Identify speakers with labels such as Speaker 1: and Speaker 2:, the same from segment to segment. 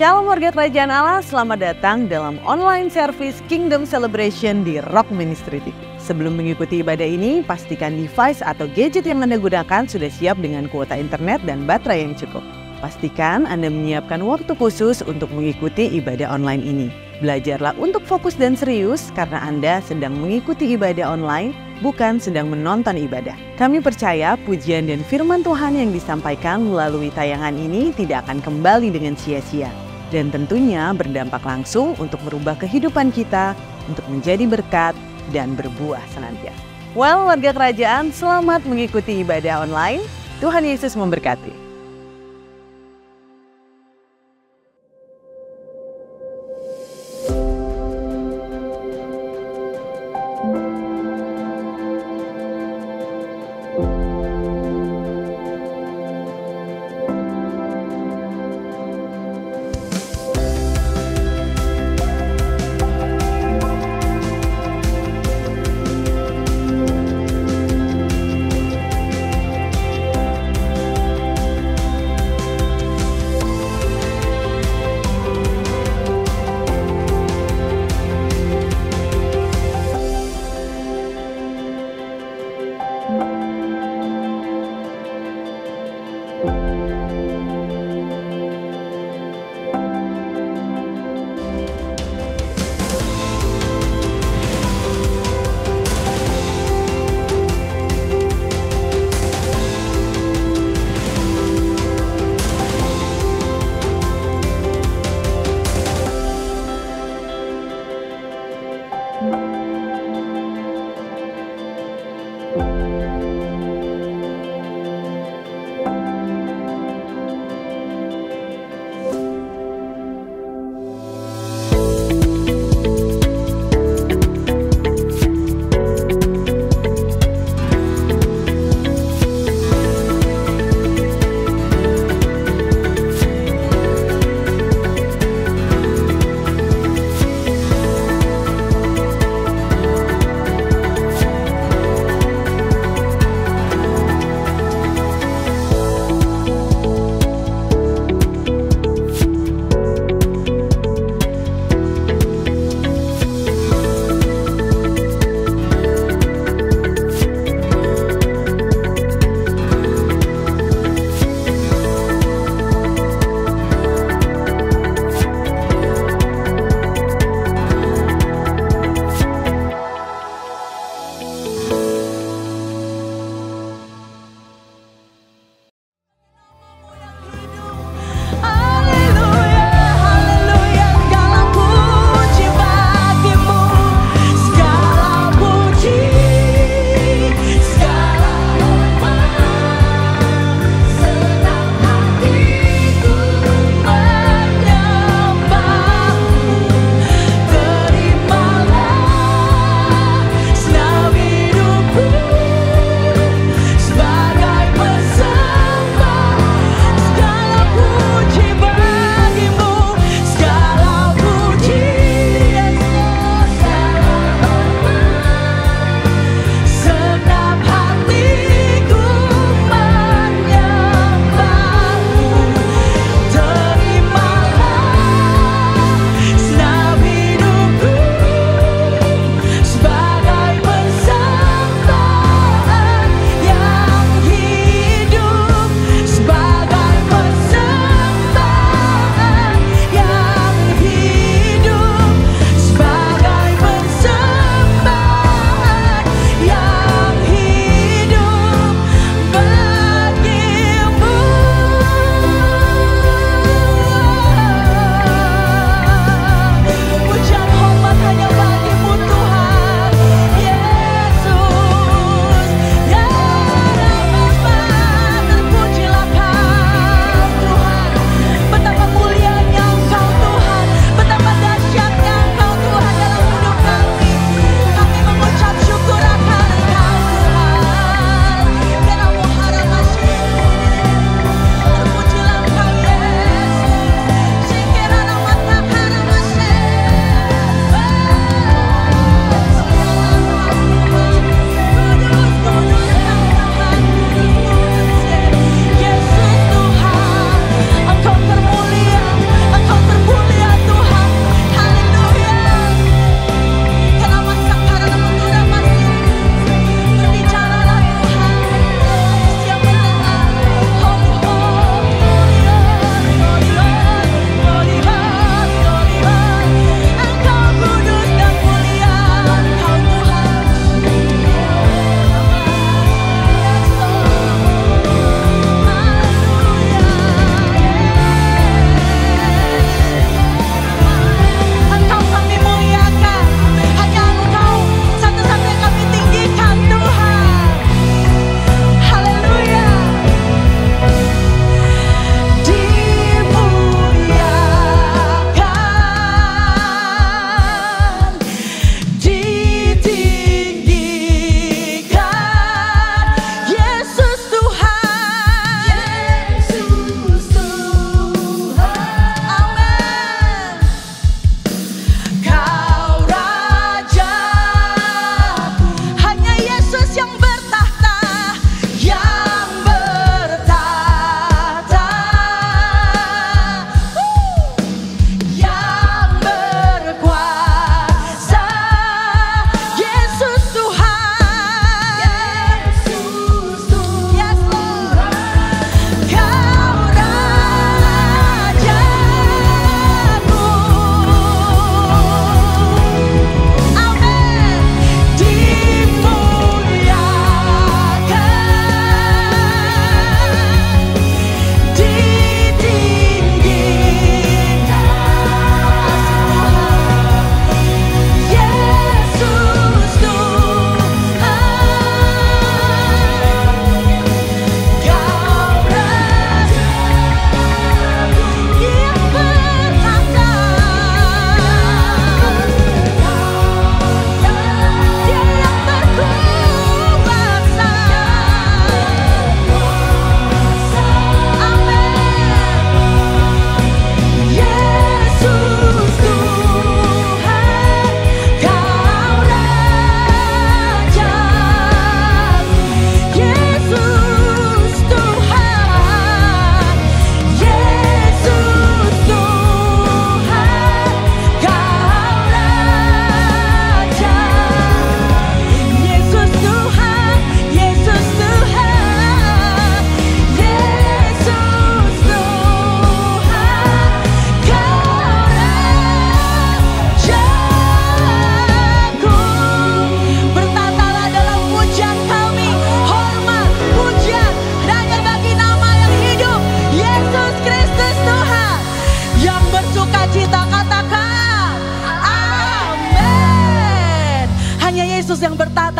Speaker 1: Shalom warga Kerajaan Allah, selamat datang dalam online service Kingdom Celebration di Rock Ministry TV. Sebelum mengikuti ibadah ini, pastikan device atau gadget yang Anda gunakan sudah siap dengan kuota internet dan baterai yang cukup. Pastikan Anda menyiapkan waktu khusus untuk mengikuti ibadah online ini. Belajarlah untuk fokus dan serius karena Anda sedang mengikuti ibadah online, bukan sedang menonton ibadah. Kami percaya pujian dan firman Tuhan yang disampaikan melalui tayangan ini tidak akan kembali dengan sia-sia. Dan tentunya berdampak langsung untuk merubah kehidupan kita, untuk menjadi berkat dan berbuah senantiasa. Well, warga kerajaan, selamat mengikuti ibadah online. Tuhan Yesus memberkati.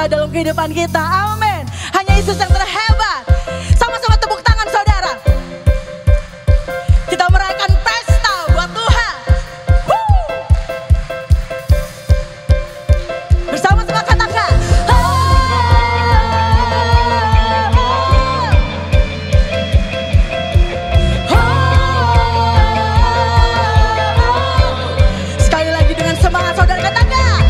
Speaker 2: nyata dalam kehidupan kita. Amin. Hanya Yesus yang terhebat. Sama-sama tepuk tangan saudara. Kita merayakan pesta buat Tuhan. Woo! Bersama-sama katakan. Sekali lagi dengan semangat saudara katakan.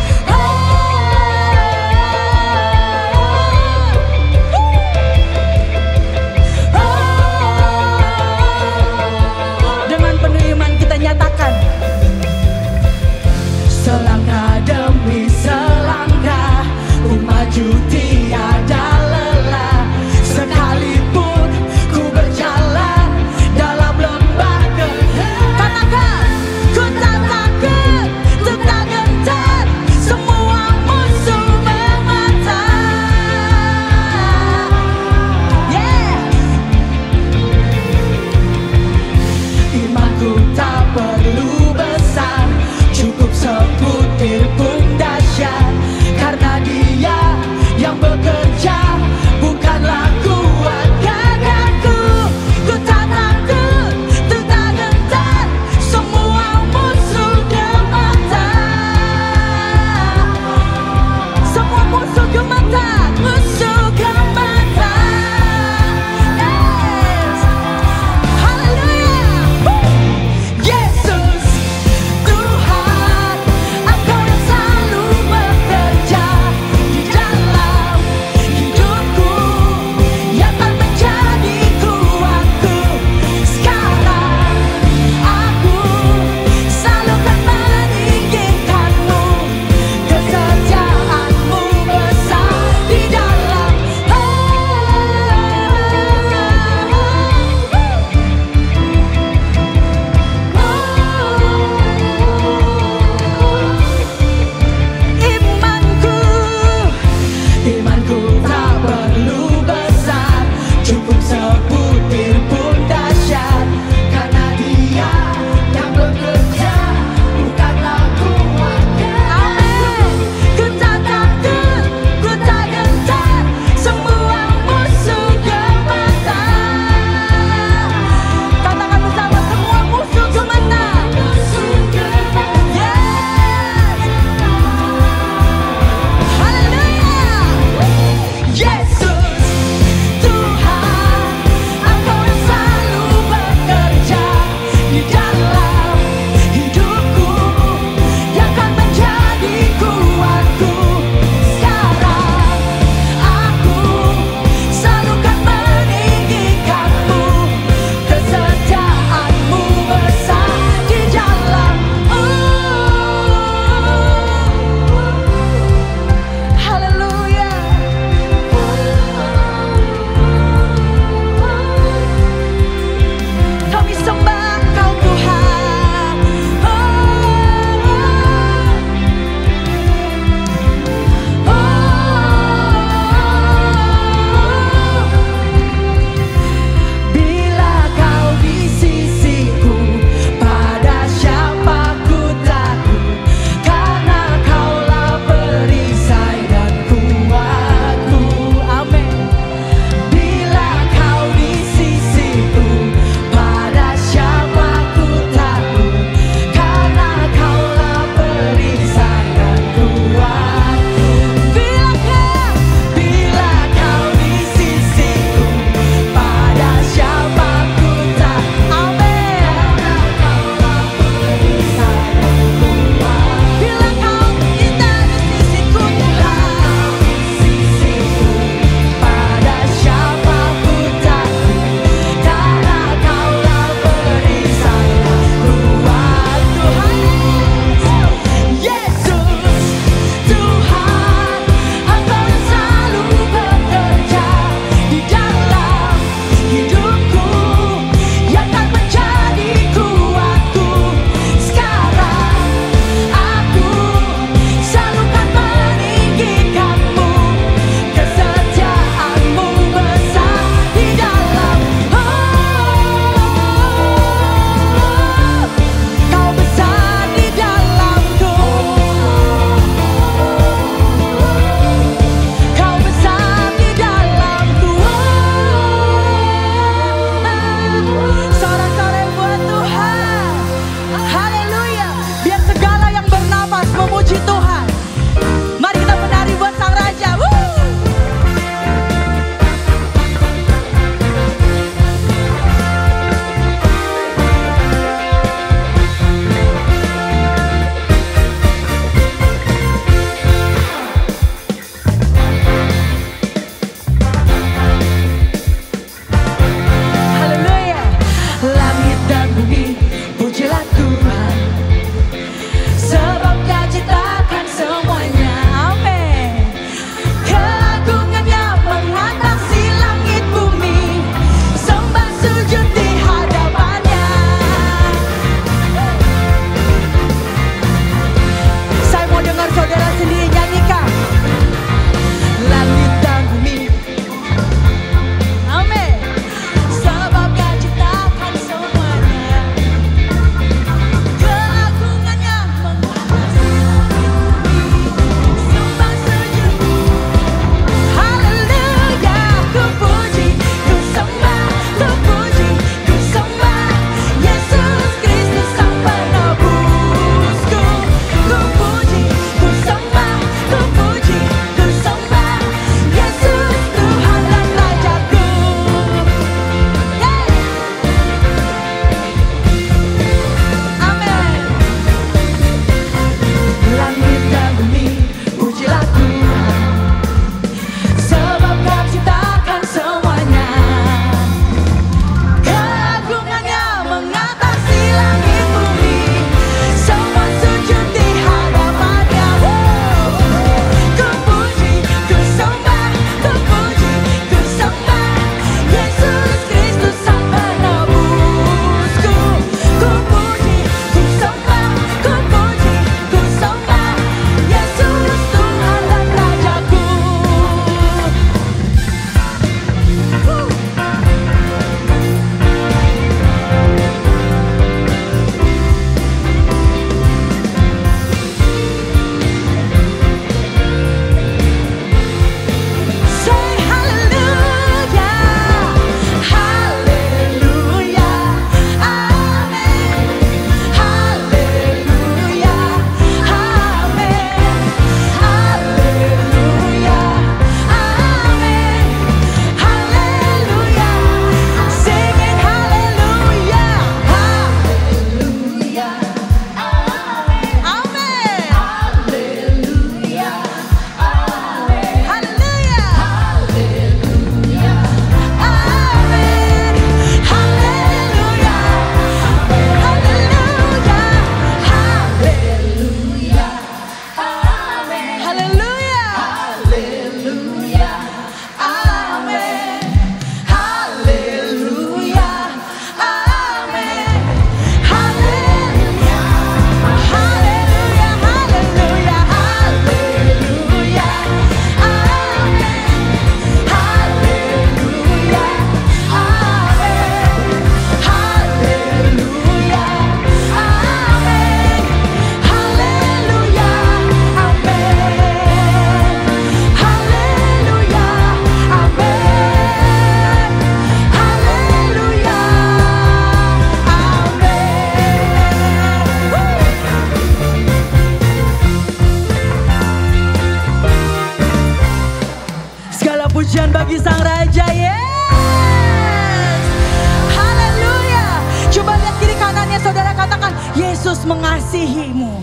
Speaker 2: mengasihimu.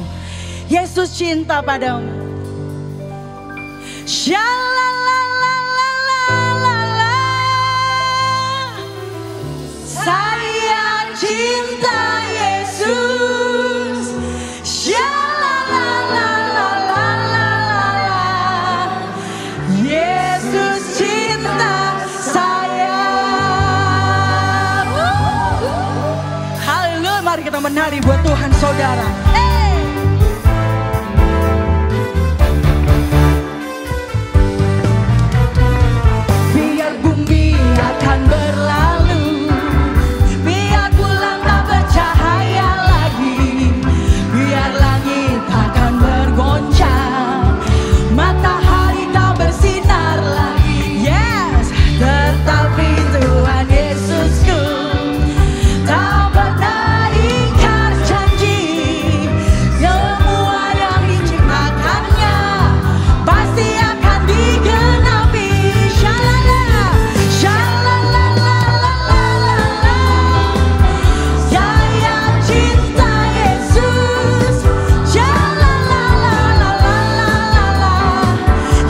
Speaker 2: Yesus cinta padamu. Shalalalalala. Saya cinta Yesus. Shalalalalala. Yesus cinta saya. Haleluya, mari kita menari buat Tuhan saudara. Biar bumi akan berlalu, biar bulan tak bercahaya lagi, biar langit akan bergoncang, matahari tak bersinar lagi. Yes, tetapi Tuhan Yesusku tak pernah ingkar janji. Semua yang diciptakannya pasti akan digenapi. Shalala, shalalalalala. Saya cinta Yesus. Shalalalalala.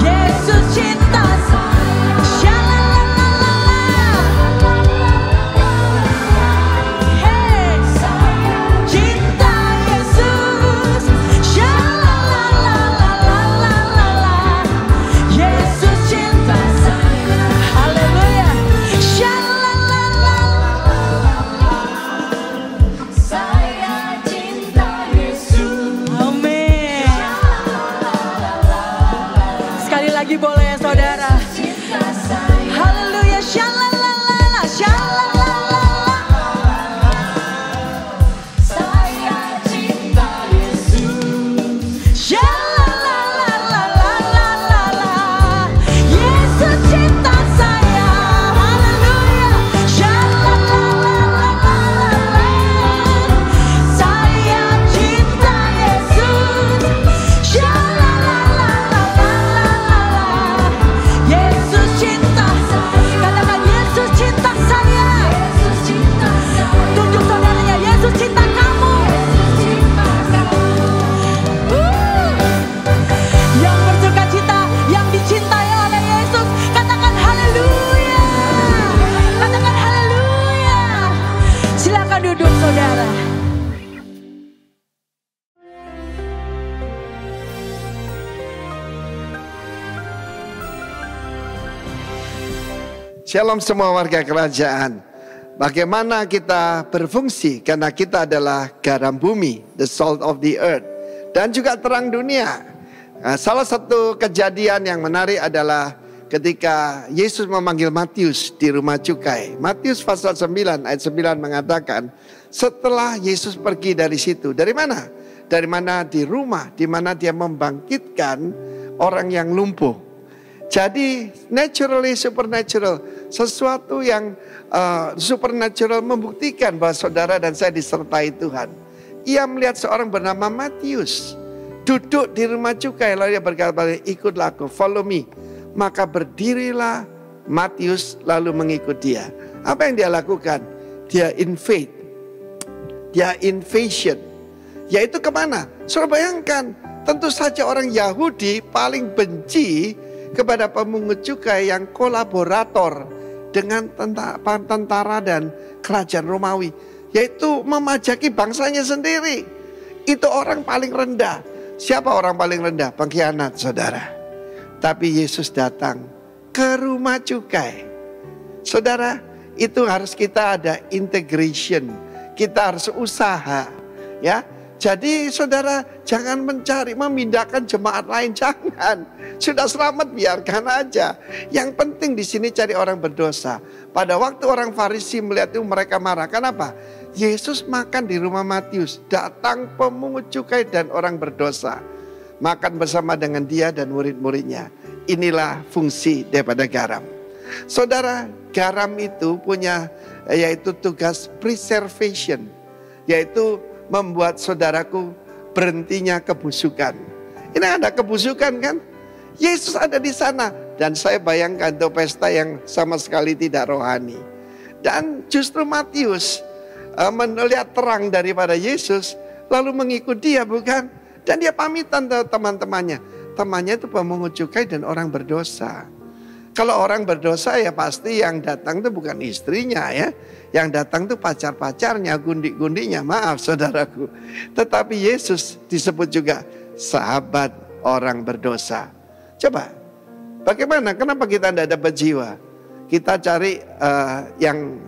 Speaker 2: Yesus cinta saya. Shalalalalala. Hey, saya cinta Yesus. Shalalalalala. Yesus cinta saya. Haleluya. Saya cinta Yesus. Amin. Sekali lagi boleh ya saudara. Haleluya. Shalalala, shalalala. Saya cinta Yesus. Shalalalalalala. Yesus cinta saya. Haleluya. Shalalalalalala. Saya cinta Yesus. Shalalalalalala. Yesus cinta saya. Katakan Yesus cinta saya. Tunjuk saudaranya, Yesus cinta kamu. Yang bersuka cita, yang dicintai oleh Yesus, katakan haleluya. Katakan haleluya. Silakan duduk saudara.
Speaker 3: Shalom semua warga kerajaan. Bagaimana kita berfungsi karena kita adalah garam bumi, the salt of the earth, dan juga terang dunia. Nah, salah satu kejadian yang menarik adalah ketika Yesus memanggil Matius di rumah cukai. Matius pasal 9 ayat 9 mengatakan, setelah Yesus pergi dari situ, dari mana? Dari mana? Di rumah di mana dia membangkitkan orang yang lumpuh. Jadi naturally supernatural, sesuatu yang supernatural membuktikan bahwa saudara dan saya disertai Tuhan. Ia melihat seorang bernama Matius duduk di rumah cukai, lalu dia berkata, ikutlah aku, follow me. Maka berdirilah Matius lalu mengikut dia. Apa yang dia lakukan? Dia in faith, dia invasion. Yaitu kemana? Saudara bayangkan, tentu saja orang Yahudi paling benci kepada pemungut cukai yang kolaborator dengan tentara dan kerajaan Romawi, yaitu memajaki bangsanya sendiri. Itu orang paling rendah. Siapa orang paling rendah? Pengkhianat, saudara. Tapi Yesus datang ke rumah cukai. Saudara, itu harus kita ada integration. Kita harus usaha, ya. Jadi saudara jangan mencari memindahkan jemaat lain, jangan. Sudah selamat biarkan aja. Yang penting di sini cari orang berdosa. Pada waktu orang Farisi melihat itu mereka marah. Kenapa? Yesus makan di rumah Matius. Datang pemungut cukai dan orang berdosa. Makan bersama dengan dia dan murid-muridnya. Inilah fungsi daripada garam. Saudara, garam itu punya yaitu tugas preservation. Yaitu membuat saudaraku berhentinya kebusukan. Ini ada kebusukan kan? Yesus ada di sana. Dan saya bayangkan itu pesta yang sama sekali tidak rohani. Dan justru Matius melihat terang daripada Yesus. lalu mengikut dia, bukan? Dan dia pamitan ke teman-temannya. Temannya itu pemungut cukai dan orang berdosa. Kalau orang berdosa ya pasti yang datang itu bukan istrinya ya. Yang datang itu pacar-pacarnya, gundik-gundiknya, maaf saudaraku. Tetapi Yesus disebut juga sahabat orang berdosa. Coba, bagaimana? Kenapa kita tidak dapat jiwa? Kita cari yang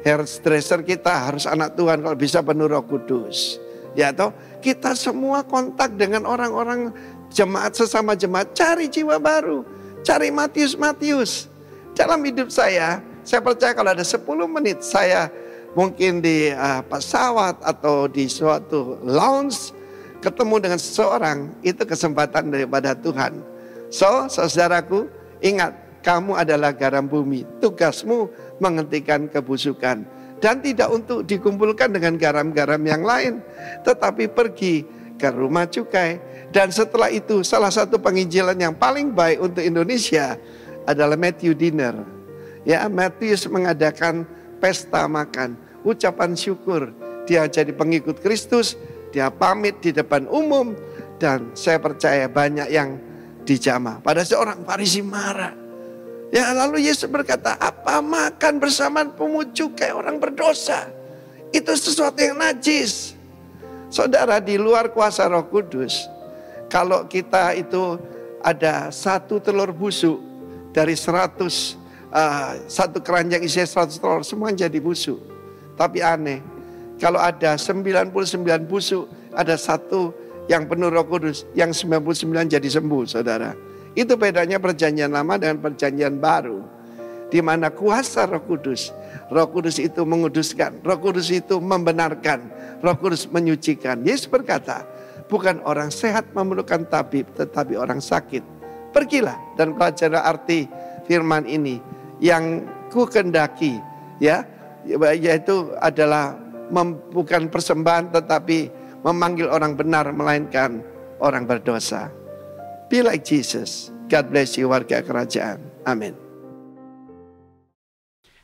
Speaker 3: hairdresser kita harus anak Tuhan, kalau bisa penuh Roh Kudus. Ya toh, kita semua kontak dengan orang-orang jemaat, sesama jemaat, cari jiwa baru, cari Matius. Dalam hidup saya percaya kalau ada 10 menit saya mungkin di pesawat atau di suatu lounge ketemu dengan seseorang, itu kesempatan daripada Tuhan. So, saudaraku, ingat, kamu adalah garam bumi. Tugasmu menghentikan kebusukan. Dan tidak untuk dikumpulkan dengan garam-garam yang lain, tetapi pergi ke rumah cukai. Dan setelah itu salah satu penginjilan yang paling baik untuk Indonesia adalah Matthew Dinner. Ya, Matius mengadakan pesta makan, ucapan syukur. Dia jadi pengikut Kristus, dia pamit di depan umum, dan saya percaya banyak yang dijamah. Pada seorang Farisi marah. Ya, lalu Yesus berkata, apa makan bersama pemungut cukai orang berdosa? Itu sesuatu yang najis. Saudara, di luar kuasa Roh Kudus, kalau kita itu ada 1 telur busuk dari 100, satu keranjang isinya 100 telur, semua jadi busuk. Tapi aneh, kalau ada 99 busuk, ada 1 yang penuh Roh Kudus, yang 99 jadi sembuh, saudara. Itu bedanya perjanjian lama dengan perjanjian baru. Di mana kuasa Roh Kudus itu menguduskan, Roh Kudus itu membenarkan, Roh Kudus menyucikan. Yesus berkata, bukan orang sehat memerlukan tabib, tetapi orang sakit. Pergilah dan pelajari arti firman ini. Yang ku kendaki, ya, yaitu adalah bukan persembahan, tetapi memanggil orang benar, melainkan orang berdosa. Be like Jesus. God bless you, warga kerajaan. Amin.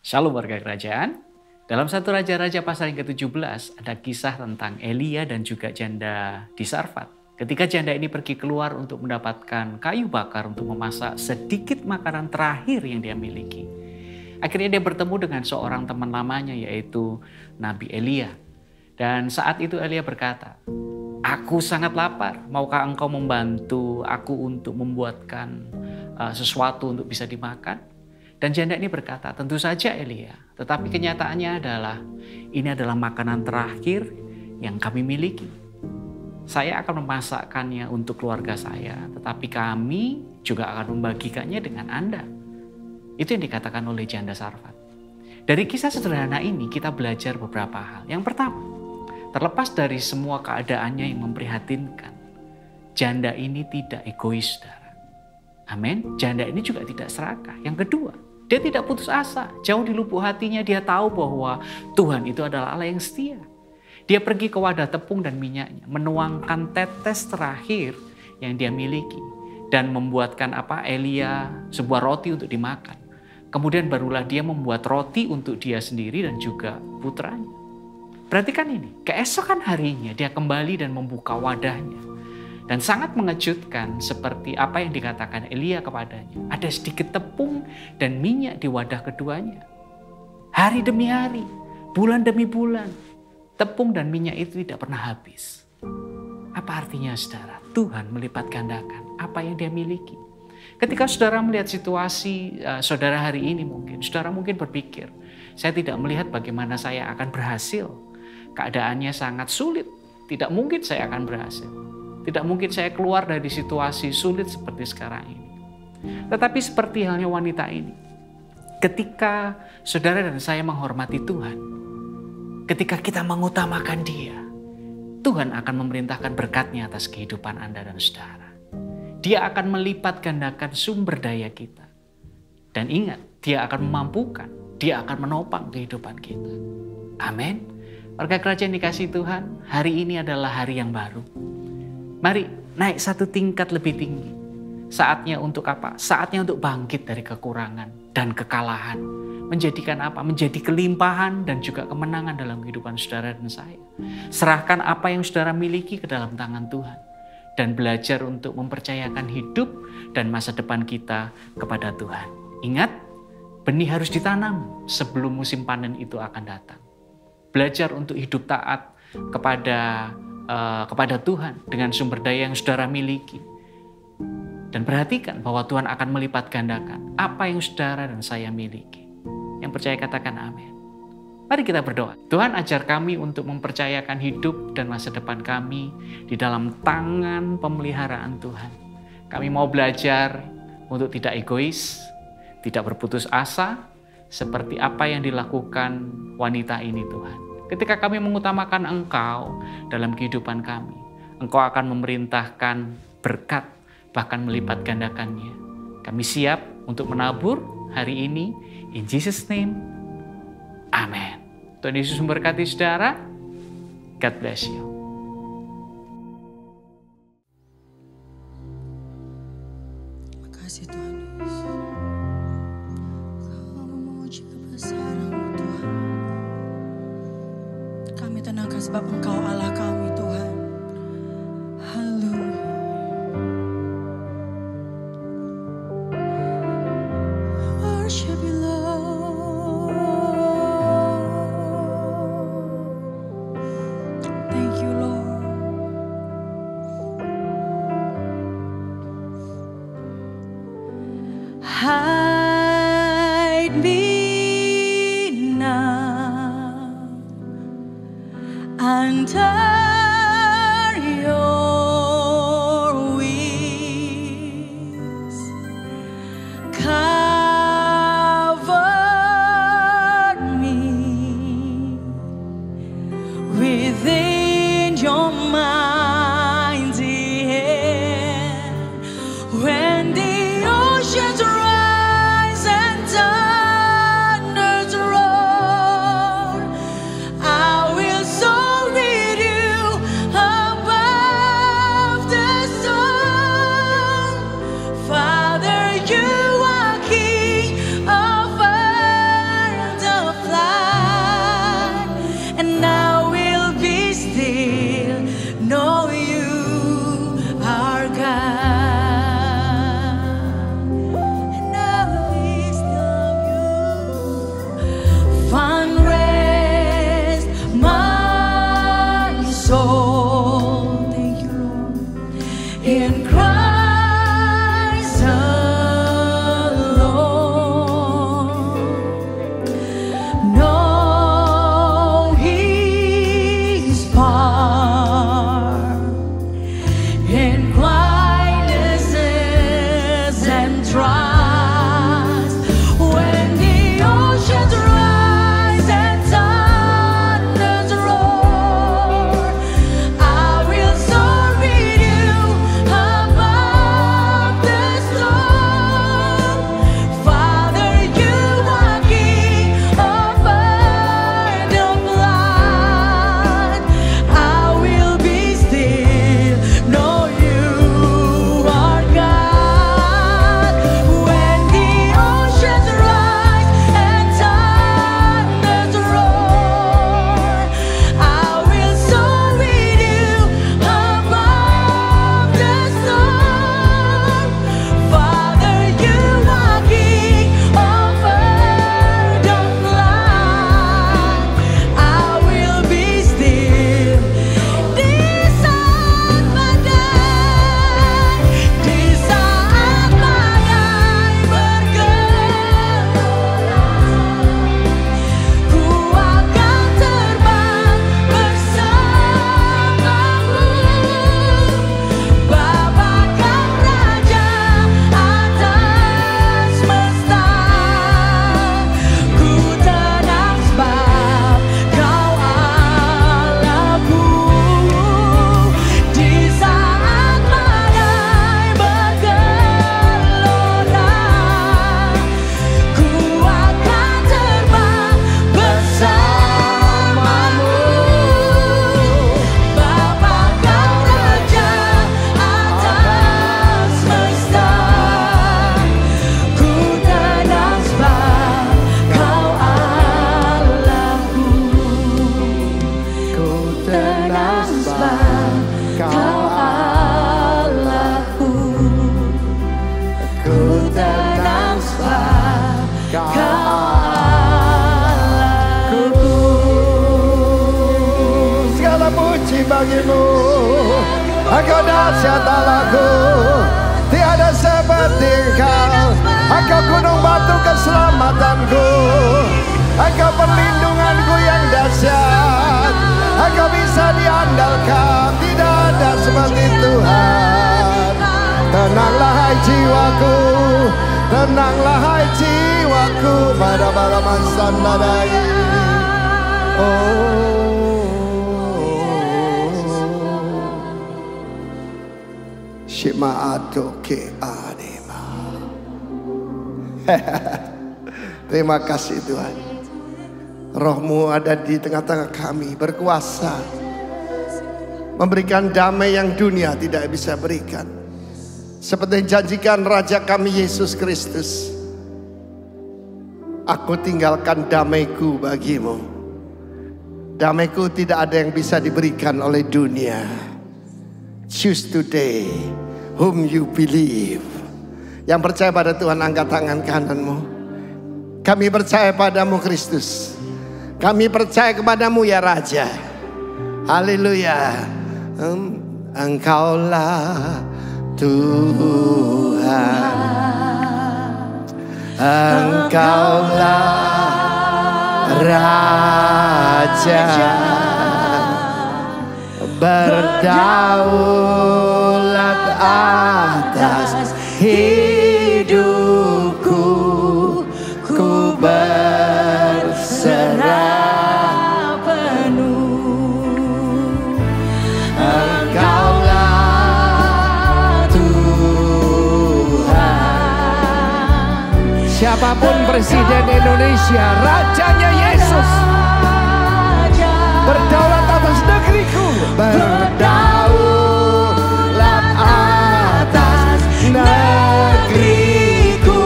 Speaker 4: Shalom warga kerajaan. Dalam 1 Raja-Raja pasal yang ke-17 ada kisah tentang Elia dan juga janda di Sarfat. Ketika janda ini pergi keluar untuk mendapatkan kayu bakar untuk memasak sedikit makanan terakhir yang dia miliki. Akhirnya dia bertemu dengan seorang teman lamanya, yaitu Nabi Elia. Dan saat itu Elia berkata, aku sangat lapar, maukah engkau membantu aku untuk membuatkan sesuatu untuk bisa dimakan? Dan janda ini berkata, tentu saja Elia, tetapi kenyataannya adalah ini adalah makanan terakhir yang kami miliki. Saya akan memasakkannya untuk keluarga saya, tetapi kami juga akan membagikannya dengan Anda. Itu yang dikatakan oleh janda Sarfat. Dari kisah sederhana ini kita belajar beberapa hal. Yang pertama, terlepas dari semua keadaannya yang memprihatinkan, janda ini tidak egois, saudara. Amin. Janda ini juga tidak serakah. Yang kedua, dia tidak putus asa. Jauh di lubuk hatinya dia tahu bahwa Tuhan itu adalah Allah yang setia. Dia pergi ke wadah tepung dan minyaknya, menuangkan tetes terakhir yang dia miliki, dan membuatkan Elia sebuah roti untuk dimakan. Kemudian barulah dia membuat roti untuk dia sendiri dan juga putranya. Perhatikan ini, keesokan harinya dia kembali dan membuka wadahnya. Dan sangat mengejutkan seperti apa yang dikatakan Elia kepadanya. Ada sedikit tepung dan minyak di wadah keduanya. Hari demi hari, bulan demi bulan, tepung dan minyak itu tidak pernah habis. Apa artinya, saudara? Tuhan melipat gandakan apa yang dia miliki. Ketika saudara melihat situasi saudara hari ini, saudara mungkin berpikir, saya tidak melihat bagaimana saya akan berhasil. Keadaannya sangat sulit. Tidak mungkin saya akan berhasil. Tidak mungkin saya keluar dari situasi sulit seperti sekarang ini. Tetapi seperti halnya wanita ini, ketika saudara dan saya menghormati Tuhan, ketika kita mengutamakan Dia, Tuhan akan memerintahkan berkat-Nya atas kehidupan Anda dan saudara. Dia akan melipat gandakan sumber daya kita. Dan ingat, Dia akan memampukan, Dia akan menopang kehidupan kita. Amin. Warga kerajaan dikasihi Tuhan, hari ini adalah hari yang baru. Mari naik satu tingkat lebih tinggi. Saatnya untuk apa? Saatnya untuk bangkit dari kekurangan dan kekalahan. menjadikan apa? Menjadi kelimpahan dan juga kemenangan dalam kehidupan saudara dan saya. Serahkan apa yang saudara miliki ke dalam tangan Tuhan. Dan belajar untuk mempercayakan hidup dan masa depan kita kepada Tuhan. Ingat, benih harus ditanam sebelum musim panen itu akan datang. Belajar untuk hidup taat kepada Tuhan dengan sumber daya yang saudara miliki. Dan perhatikan bahwa Tuhan akan melipat gandakan apa yang saudara dan saya miliki. Yang percaya katakan amin. Mari kita berdoa. Tuhan, ajar kami untuk mempercayakan hidup dan masa depan kami di dalam tangan pemeliharaan Tuhan. Kami mau belajar untuk tidak egois, tidak berputus asa, seperti apa yang dilakukan wanita ini Tuhan. Ketika kami mengutamakan Engkau dalam kehidupan kami, Engkau akan memerintahkan berkat, bahkan melipat gandakannya. Kami siap untuk menabur hari ini. In Jesus' name, amin. Tuhan Yesus memberkati saudara. God bless you.
Speaker 2: Terima kasih Tuhan Yesus. Kau memuji kebesaran-Mu Tuhan. Kami tenangkan sebab Engkau Allah kami Tuhan. Haleluya. Worship you Lord. Thank you Lord. Hide me now under your wings. Cover me within your mighty hand. When the oceans rise and thunders roar, I will soar with you
Speaker 3: bagimu. Engkau dahsyat Allahku, tiada seperti Engkau. Engkau gunung batu keselamatanku, Engkau perlindunganku yang dahsyat. Engkau bisa diandalkan, tidak ada seperti Tuhan. Tenanglah hai jiwaku, tenanglah hai jiwaku, pada balaman sandadai. Shema adoke anima. Terima kasih Tuhan. Roh-Mu ada di tengah-tengah kami, berkuasa, memberikan damai yang dunia tidak bisa berikan. Seperti yang janjikan Raja kami Yesus Kristus, aku tinggalkan damaiku bagimu. Damaiku tidak ada yang bisa diberikan oleh dunia. Choose today whom you believe. Yang percaya pada Tuhan angkat tangan kananmu. Kami percaya padamu Kristus. Kami percaya kepadamu ya Raja. Haleluya. Engkaulah Tuhan. Engkaulah Raja. Berdaulat atas hidupku, ku berserah penuh. Engkaulah Tuhan. Siapapun presiden Indonesia, rajanya Yesus, berdaulat atas negeriku, berdaulat atas negeriku,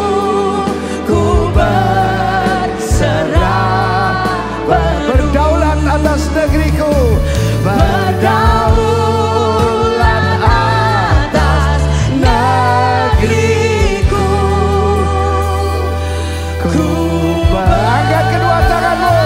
Speaker 3: ku berserah. Berdaulat atas negeriku, berdaulat atas negeriku, ku angkat kedua tanganmu.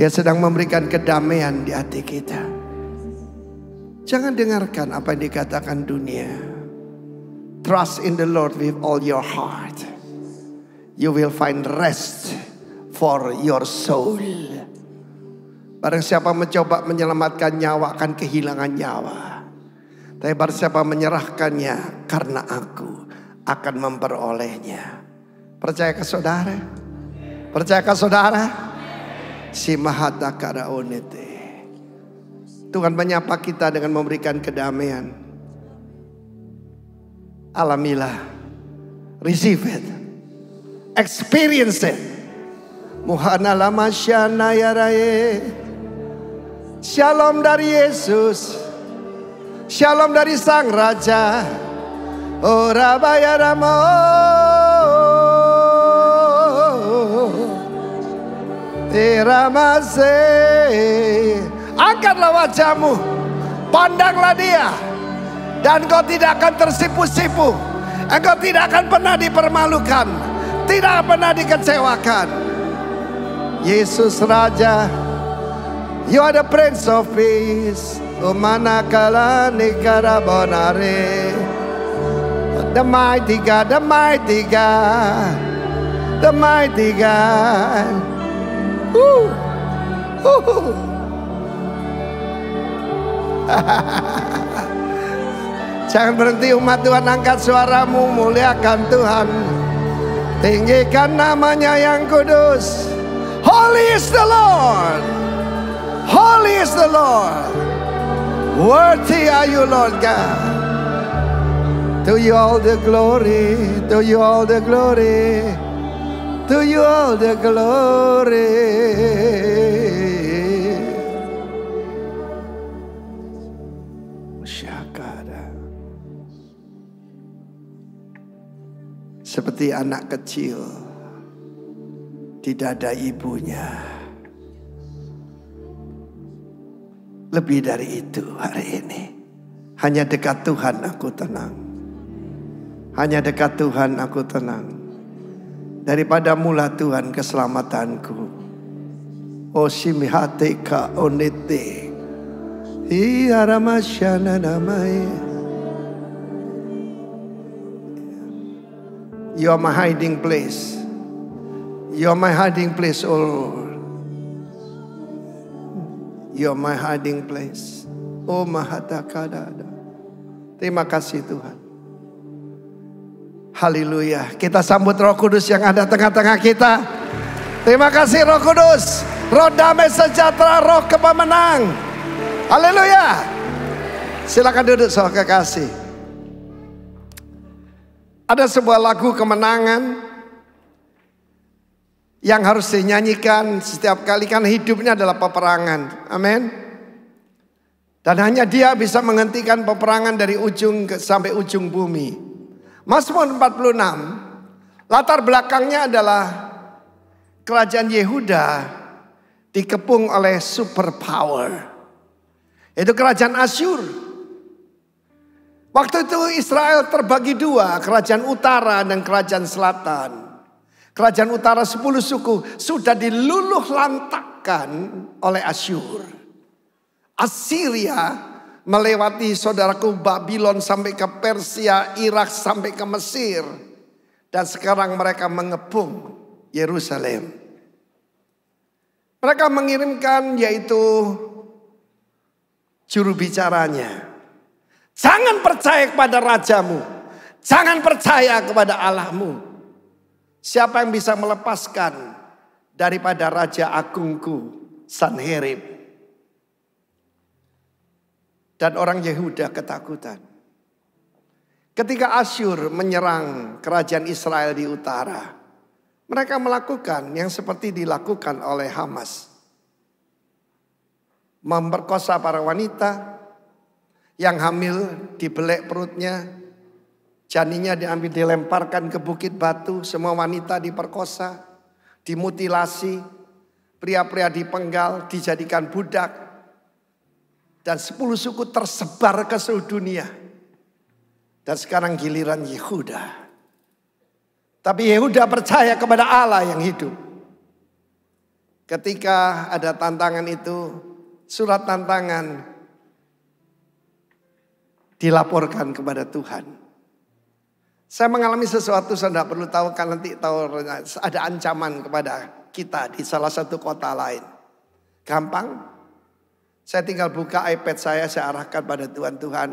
Speaker 3: Dia sedang memberikan kedamaian di hati kita. Jangan dengarkan apa yang dikatakan dunia. Trust in the Lord with all your heart. You will find rest for your soul. Barang siapa mencoba menyelamatkan nyawa akan kehilangan nyawa. Tapi barang siapa menyerahkannya, karena aku akan memperolehnya. Percayakah saudara? Percayakah saudara? Si mahata karaonete. Tuhan menyapa kita dengan memberikan kedamaian. Alamilah. Receive it. Experience it. Muhana lama syana ya raye. Shalom dari Yesus. Shalom dari Sang Raja. Ora bayaramo. Tiramase. Angkatlah wajahmu, pandanglah dia, dan kau tidak akan tersipu-sipu. Engkau tidak akan pernah dipermalukan, tidak pernah dikecewakan. Yesus Raja, you are the Prince of Peace. Umanakala nikara bonare. The mighty God, the mighty God, the mighty God. Jangan berhenti umat Tuhan, angkat suaramu, muliakan Tuhan, tinggikan namanya yang kudus. Holy is the Lord, holy is the Lord, worthy are you Lord God. To you all the glory, to you all the glory. To you all the glory. Syakara. Seperti anak kecil di dada ibunya. Lebih dari itu hari ini. Hanya dekat Tuhan aku tenang. Hanya dekat Tuhan aku tenang. Daripada mula Tuhan keselamatanku. Oshimihateka onete. Iyaramasyana namai. You are my hiding place. You are my hiding place, oh Lord. You are my hiding place. Oh Mahatakadada. Terima kasih Tuhan. Haleluya. Kita sambut Roh Kudus yang ada tengah-tengah kita. Terima kasih Roh Kudus. Roh damai sejahtera, roh kepemenang. Haleluya. Silakan duduk saudara kekasih. Ada sebuah lagu kemenangan yang harus dinyanyikan setiap kali, karena hidupnya adalah peperangan. Amin. Dan hanya Dia bisa menghentikan peperangan dari ujung sampai ujung bumi. Mazmur 46, latar belakangnya adalah kerajaan Yehuda dikepung oleh superpower. Itu kerajaan Asyur. Waktu itu Israel terbagi dua, kerajaan utara dan kerajaan selatan. Kerajaan utara 10 suku sudah diluluh lantakkan oleh Asyur. Assyria melewati saudaraku Babylon sampai ke Persia, Irak sampai ke Mesir. Dan sekarang mereka mengepung Yerusalem. Mereka mengirimkan yaitu juru bicaranya. Jangan percaya kepada rajamu. Jangan percaya kepada Allahmu. Siapa yang bisa melepaskan daripada Raja Agungku Sanherib? Dan orang Yehuda ketakutan. Ketika Asyur menyerang kerajaan Israel di utara, mereka melakukan yang seperti dilakukan oleh Hamas. Memperkosa para wanita, yang hamil dibelek perutnya, janinnya diambil dilemparkan ke bukit batu, semua wanita diperkosa, dimutilasi, pria-pria dipenggal, dijadikan budak. Dan 10 suku tersebar ke seluruh dunia. Dan sekarang giliran Yehuda. Tapi Yehuda percaya kepada Allah yang hidup. Ketika ada tantangan itu, surat tantangan dilaporkan kepada Tuhan. Saya mengalami sesuatu, saya tidak perlu tahu, kan nanti tahu ada ancaman kepada kita di salah satu kota lain. Gampang. Saya tinggal buka iPad saya arahkan pada Tuhan. Tuhan,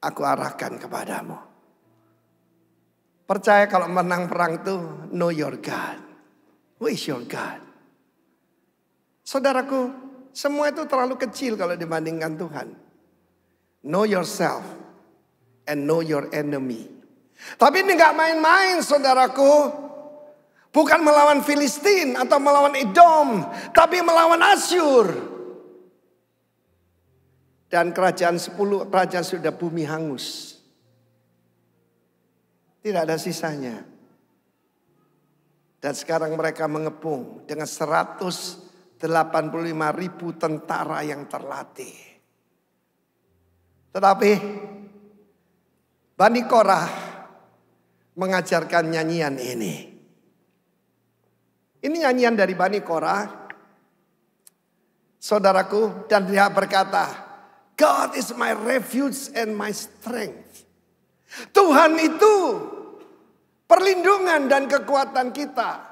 Speaker 3: aku arahkan kepadamu. Percaya kalau menang perang itu, know your God. Who is your God? Saudaraku, semua itu terlalu kecil kalau dibandingkan Tuhan. Know yourself and know your enemy. Tapi ini gak main-main saudaraku. Bukan melawan Filistin atau melawan Edom, tapi melawan Asyur. Dan kerajaan 10 kerajaan sudah bumi hangus. Tidak ada sisanya. Dan sekarang mereka mengepung dengan 185.000 tentara yang terlatih. Tetapi Bani Korah mengajarkan nyanyian ini. Ini nyanyian dari Bani Korah. Saudaraku, dan dia berkata, God is my refuge and my strength. Tuhan itu perlindungan dan kekuatan kita.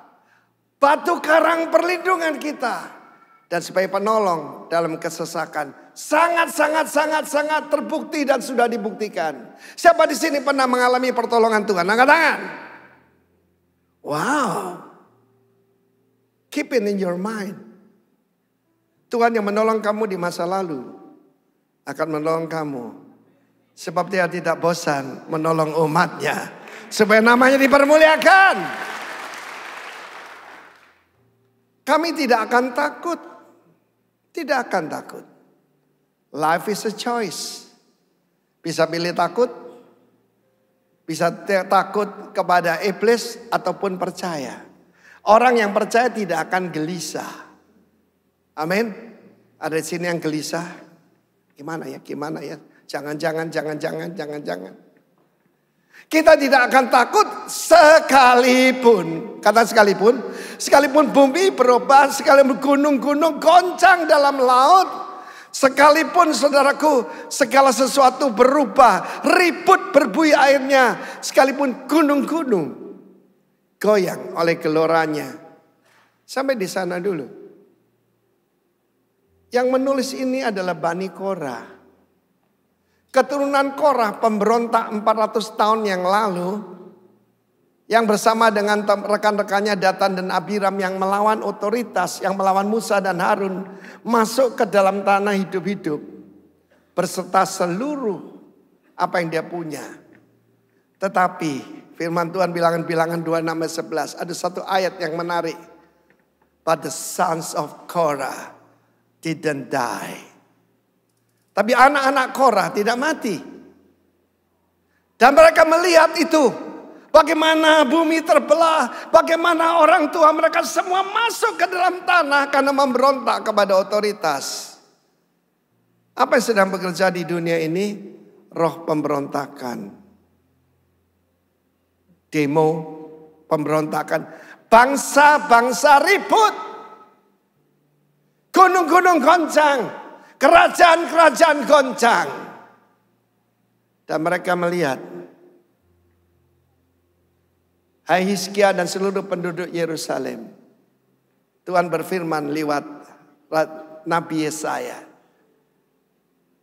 Speaker 3: Batu karang perlindungan kita. Dan sebagai penolong dalam kesesakan. Sangat terbukti dan sudah dibuktikan. Siapa di sini pernah mengalami pertolongan Tuhan? Angkat tangan. Wow. Keep it in your mind. Tuhan yang menolong kamu di masa lalu akan menolong kamu. Sebab Dia tidak bosan menolong umatnya. Supaya namanya dipermuliakan. Kami tidak akan takut. Tidak akan takut. Life is a choice. Bisa pilih takut. Bisa takut kepada iblis ataupun percaya. Orang yang percaya tidak akan gelisah. Amin. Ada di sini yang gelisah. Gimana ya? Jangan-jangan. Kita tidak akan takut sekalipun. Kata sekalipun. Sekalipun bumi berubah. Sekalipun gunung-gunung goncang dalam laut. Sekalipun saudaraku segala sesuatu berubah. Ribut berbuih airnya. Sekalipun gunung-gunung goyang oleh geloranya. Sampai di sana dulu. Yang menulis ini adalah Bani Korah. Keturunan Korah, pemberontak 400 tahun yang lalu. Yang bersama dengan rekan-rekannya Datan dan Abiram yang melawan otoritas. Yang melawan Musa dan Harun. Masuk ke dalam tanah hidup-hidup. Berserta seluruh apa yang dia punya. Tetapi firman Tuhan Bilangan-Bilangan 26-11. Ada satu ayat yang menarik. But the sons of Korah didn't die. Tapi anak-anak Korah tidak mati. Dan mereka melihat itu. Bagaimana bumi terbelah. Bagaimana orang tua mereka semua masuk ke dalam tanah karena memberontak kepada otoritas. Apa yang sedang bekerja di dunia ini? Roh pemberontakan. Demo, pemberontakan. Bangsa-bangsa ribut. Gunung-gunung goncang. Kerajaan-kerajaan goncang. Dan mereka melihat. Hai Hizkia dan seluruh penduduk Yerusalem. Tuhan berfirman lewat Nabi Yesaya.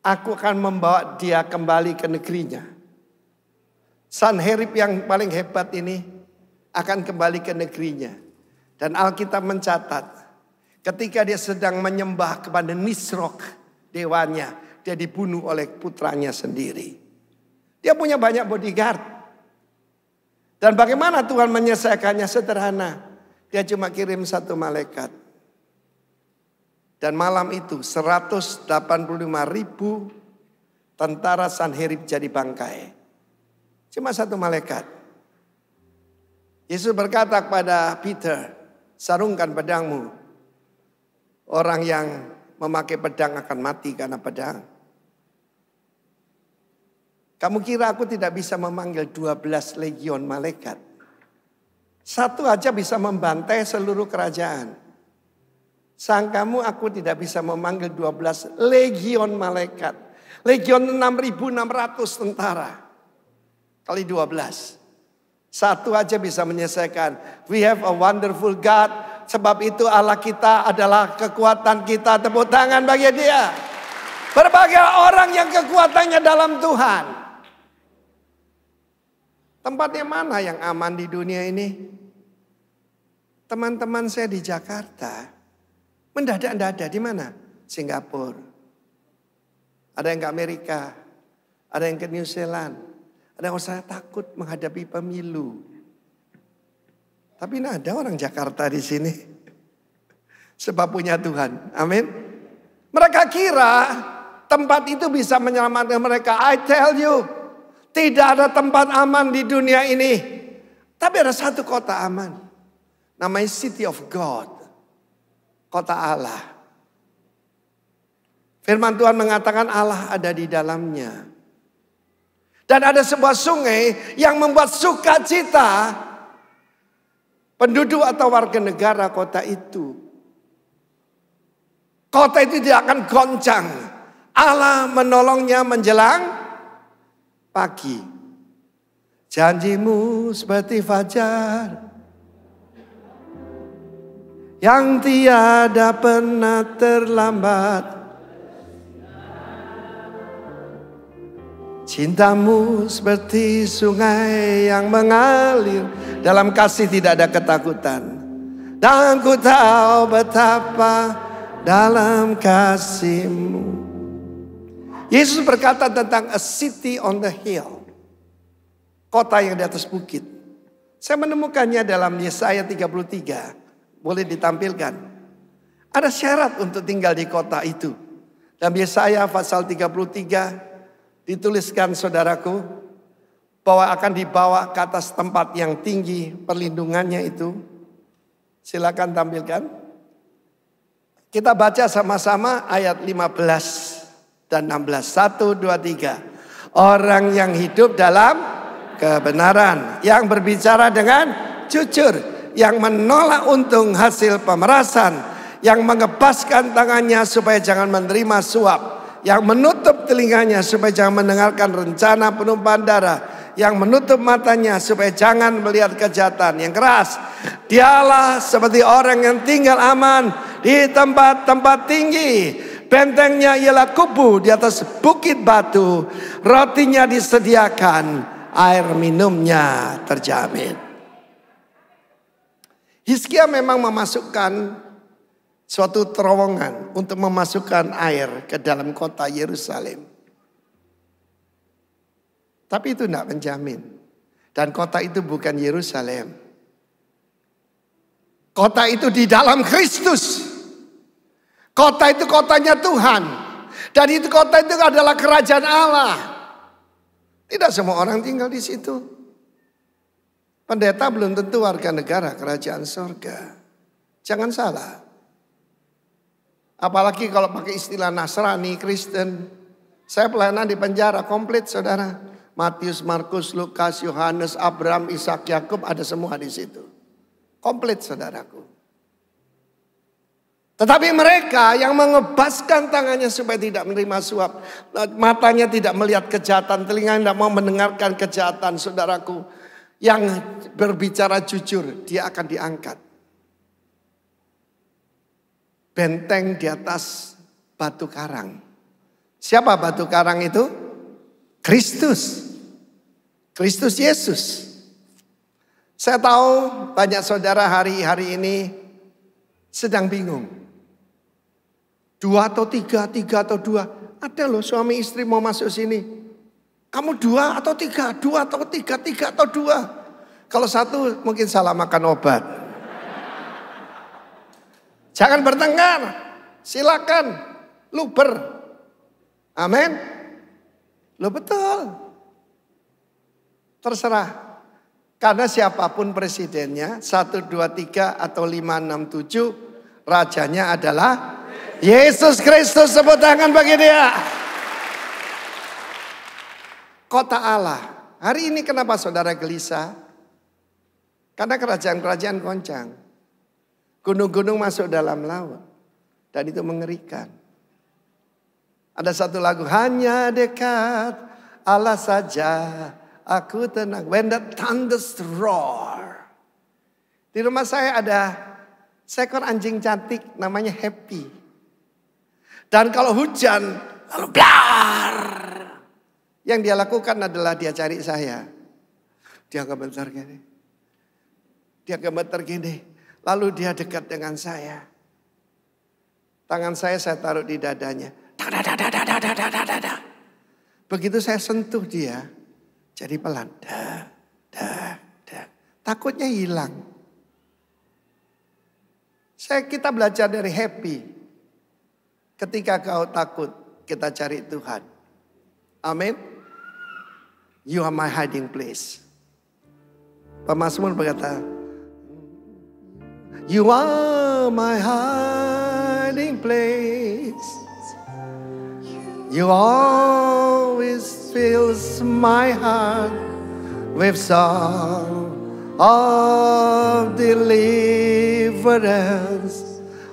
Speaker 3: Aku akan membawa dia kembali ke negerinya. Sanherib yang paling hebat ini akan kembali ke negerinya. Dan Alkitab mencatat ketika dia sedang menyembah kepada Nisrok, dewanya, dia dibunuh oleh putranya sendiri. Dia punya banyak bodyguard. Dan bagaimana Tuhan menyelesaikannya? Sederhana. Dia cuma kirim satu malaikat. Dan malam itu 185.000 tentara Sanherib jadi bangkai. Cuma satu malaikat. Yesus berkata kepada Peter, sarungkan pedangmu. Orang yang memakai pedang akan mati karena pedang. Kamu kira aku tidak bisa memanggil 12 legion malaikat? Satu aja bisa membantai seluruh kerajaan. Sangkamu aku tidak bisa memanggil 12 legion malaikat. Legion 6.600 tentara. Kali 12. Satu aja bisa menyelesaikan. We have a wonderful God. Sebab itu Allah kita adalah kekuatan kita. Tepuk tangan bagi dia. Berbagai orang yang kekuatannya dalam Tuhan. Tempatnya mana yang aman di dunia ini? Teman-teman saya di Jakarta. Mendadak-dadak di mana? Singapura. Ada yang ke Amerika. Ada yang ke New Zealand. Ada yang saya takut menghadapi pemilu. Tapi ada orang Jakarta di sini. Sebab punya Tuhan. Amin. Mereka kira tempat itu bisa menyelamatkan mereka. I tell you. Tidak ada tempat aman di dunia ini. Tapi ada satu kota aman. Namanya City of God. Kota Allah. Firman Tuhan mengatakan Allah ada di dalamnya. Dan ada sebuah sungai yang membuat sukacita penduduk atau warga negara kota itu. Kota itu tidak akan goncang. Allah menolongnya menjelang pagi. Janjimu seperti fajar yang tiada pernah terlambat. Cintamu seperti sungai yang mengalir. Dalam kasih tidak ada ketakutan. Dan ku tahu betapa dalam kasih-Mu. Yesus berkata tentang a city on the hill. Kota yang di atas bukit. Saya menemukannya dalam Yesaya 33. Boleh ditampilkan. Ada syarat untuk tinggal di kota itu. Dalam Yesaya pasal 33 dituliskan saudaraku bahwa akan dibawa ke atas tempat yang tinggi perlindungannya itu. Silakan tampilkan. Kita baca sama-sama ayat 15 dan 16. 1, 2, 3. Orang yang hidup dalam kebenaran, yang berbicara dengan jujur, yang menolak untung hasil pemerasan, yang mengebaskan tangannya supaya jangan menerima suap, yang menutup telinganya supaya jangan mendengarkan rencana penumpahan darah, yang menutup matanya supaya jangan melihat kejahatan yang keras. Dialah seperti orang yang tinggal aman di tempat-tempat tinggi. Bentengnya ialah kubu di atas bukit batu. Rotinya disediakan, air minumnya terjamin. Hizkia memang memasukkan suatu terowongan untuk memasukkan air ke dalam kota Yerusalem. Tapi itu tidak menjamin. Dan kota itu bukan Yerusalem. Kota itu di dalam Kristus. Kota itu kotanya Tuhan. Dan itu kota itu adalah kerajaan Allah. Tidak semua orang tinggal di situ. Pendeta belum tentu warga negara kerajaan surga. Jangan salah. Apalagi kalau pakai istilah Nasrani, Kristen. Saya pelayanan di penjara komplit saudara. Matius, Markus, Lukas, Yohanes, Abraham, Ishak, Yakub ada semua di situ. Komplit saudaraku. Tetapi mereka yang mengebaskan tangannya supaya tidak menerima suap. Matanya tidak melihat kejahatan, telinga tidak mau mendengarkan kejahatan saudaraku. Yang berbicara jujur, dia akan diangkat. Benteng di atas batu karang. Siapa batu karang itu? Kristus. Kristus Yesus. Saya tahu banyak saudara hari ini sedang bingung. 2 atau 3, 3 atau 2. Ada loh suami istri mau masuk sini. Kamu 2 atau 3, 2 atau 3, 3 atau 2. Kalau 1 mungkin salah makan obat. Jangan bertengkar, silakan luber. Amin. Lo betul. Terserah. Karena siapapun presidennya, 1, 2, 3 atau 5, 6, 7, rajanya adalah Yesus Kristus. Tepuk tangan bagi dia. Kota Allah. Hari ini kenapa saudara gelisah? Karena kerajaan-kerajaan goncang. Gunung-gunung masuk dalam laut. Dan itu mengerikan. Ada satu lagu. Hanya dekat Allah saja aku tenang. When the thunders roar. Di rumah saya ada seekor anjing cantik namanya Happy. Dan kalau hujan lalu blar. Yang dia lakukan adalah dia cari saya. Dia gemeter gini. Dia gemeter gini. Lalu dia dekat dengan saya. Tangan saya taruh di dadanya. Begitu saya sentuh dia. Jadi pelan. Takutnya hilang. Kita belajar dari Happy. Ketika kau takut, kita cari Tuhan. Amin. You are my hiding place. Pemazmur berkata, you are my hiding place. You always fills my heart with song of deliverance.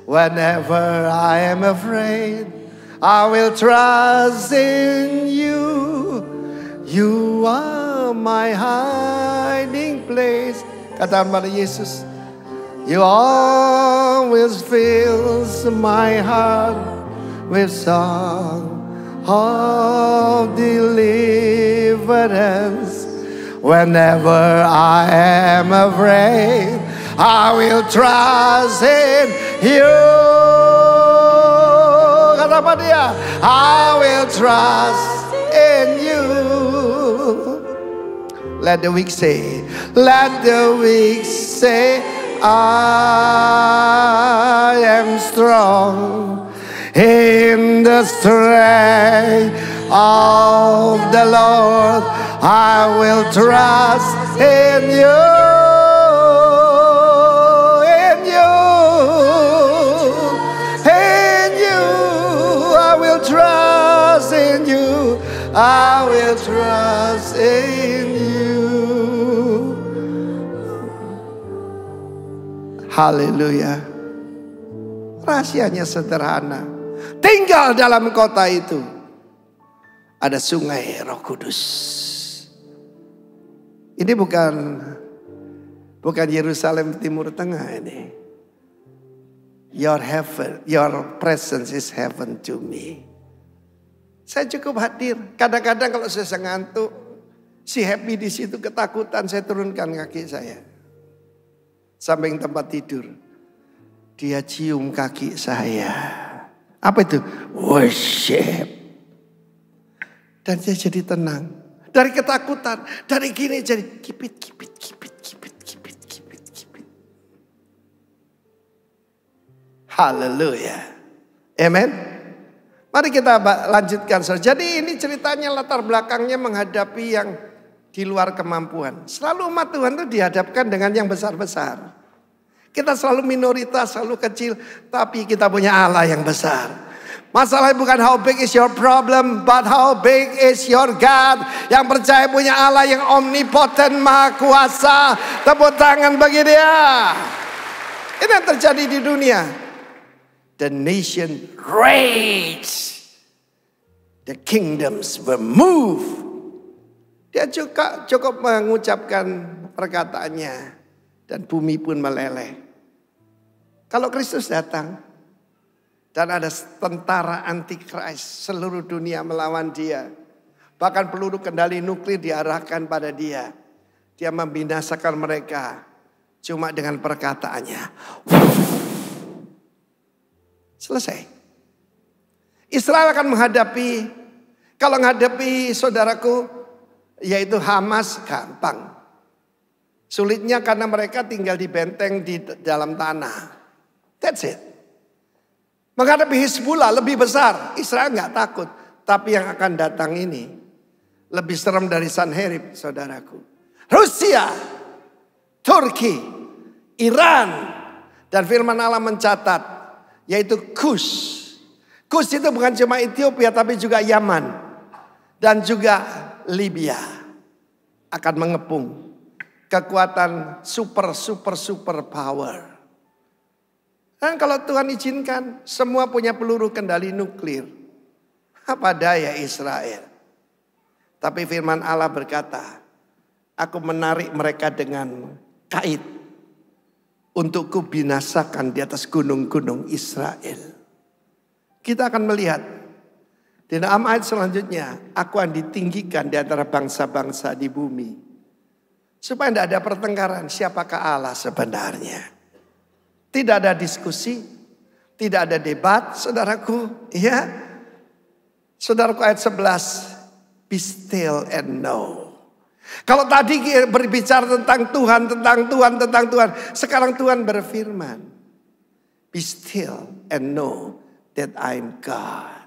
Speaker 3: Whenever I am afraid, I will trust in you. You are my hiding place. Katakan pada Yesus. You always fills my heart with song of deliverance. Whenever I am afraid, I will trust in you. Kata apa dia? I will trust in you. Let the weak say, let the weak say, I am strong in the strength of the Lord. I will trust in you. In you. In you. I will trust in you. I will trust in you. Haleluya. Rahasianya sederhana. Tinggal dalam kota itu ada sungai Roh Kudus. Ini bukan Yerusalem Timur Tengah ini. Your heaven, your presence is heaven to me. Saya cukup hadir. Kadang-kadang kalau saya ngantuk, si happy di situ ketakutan, saya turunkan kaki saya. Samping tempat tidur. Dia cium kaki saya. Apa itu? Worship. Dan saya jadi tenang. Dari ketakutan, dari gini jadi kipit. Haleluya. Amen. Mari kita lanjutkan. Jadi ini ceritanya latar belakangnya menghadapi yang di luar kemampuan. Selalu umat Tuhan itu dihadapkan dengan yang besar-besar. Kita selalu minoritas, selalu kecil. Tapi kita punya Allah yang besar. Masalahnya bukan how big is your problem, but how big is your God. Yang percaya punya Allah yang omnipotent, maha kuasa. Tepuk tangan bagi dia. Ini yang terjadi di dunia. The nation raged. The kingdoms were moved. Dia juga cukup mengucapkan perkataannya. Dan bumi pun meleleh. Kalau Kristus datang. Dan ada tentara antikris, seluruh dunia melawan dia. Bahkan peluru kendali nuklir diarahkan pada dia. Dia membinasakan mereka cuma dengan perkataannya. Selesai. Israel akan menghadapi, kalau menghadapi saudaraku, yaitu Hamas, gampang. Sulitnya karena mereka tinggal di benteng di dalam tanah. That's it. Menghadapi Hizbullah lebih besar. Israel nggak takut. Tapi yang akan datang ini lebih serem dari Sanherib, saudaraku. Rusia, Turki, Iran. Dan firman Allah mencatat. Yaitu Kus. Kus itu bukan cuma Ethiopia tapi juga Yaman. Dan juga Libya. Akan mengepung kekuatan super power. Dan kalau Tuhan izinkan, semua punya peluru kendali nuklir. Apa daya Israel? Tapi firman Allah berkata, aku menarik mereka dengan kait. Untuk kubinasakan di atas gunung-gunung Israel. Kita akan melihat. Di dalam ayat selanjutnya, aku akan ditinggikan di antara bangsa-bangsa di bumi. Supaya tidak ada pertengkaran, siapakah Allah sebenarnya. Tidak ada diskusi, tidak ada debat, saudaraku. Ya, saudaraku ayat 11, be still and know. Kalau tadi berbicara tentang Tuhan, sekarang Tuhan berfirman, be still and know that I'm God.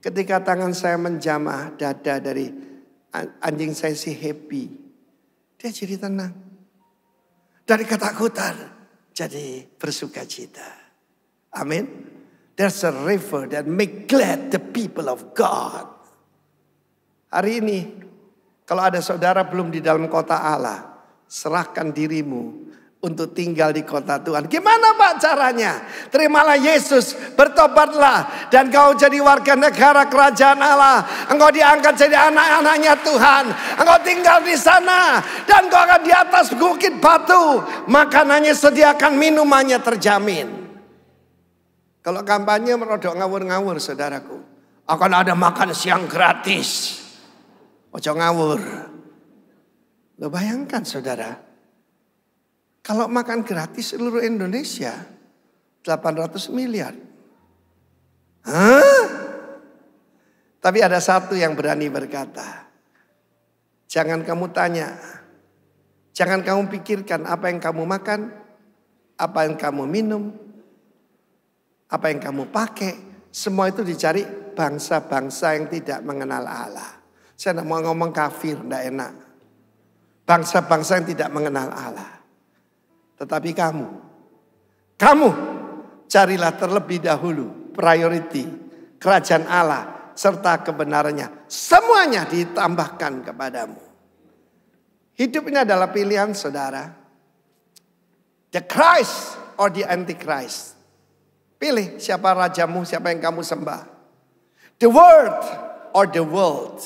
Speaker 3: Ketika tangan saya menjamah dada dari anjing saya si happy, dia jadi tenang. Dari ketakutan jadi bersukacita. Amin. There's a river that make glad the people of God. Hari ini, kalau ada saudara belum di dalam kota Allah, serahkan dirimu untuk tinggal di kota Tuhan. Gimana Pak caranya? Terimalah Yesus, bertobatlah, dan kau jadi warga negara kerajaan Allah. Engkau diangkat jadi anak-anaknya Tuhan. Engkau tinggal di sana, dan kau akan di atas bukit batu. Makanannya sediakan, minumannya terjamin. Kalau kampanye merodok ngawur-ngawur saudaraku. Akan ada makan siang gratis. Ojo ngawur. Lo bayangkan saudara. Kalau makan gratis seluruh Indonesia 800 miliar. Hah? Tapi ada satu yang berani berkata. Jangan kamu tanya. Jangan kamu pikirkan apa yang kamu makan. apa yang kamu minum, apa yang kamu pakai, semua itu dicari bangsa-bangsa yang tidak mengenal Allah. Saya tidak mau ngomong kafir, tidak enak. Bangsa-bangsa yang tidak mengenal Allah. Tetapi kamu carilah terlebih dahulu priority kerajaan Allah serta kebenarannya. Semuanya ditambahkan kepadamu. Hidup ini adalah pilihan saudara. The Christ or the Antichrist. Pilih siapa rajamu, siapa yang kamu sembah. The Word or the world.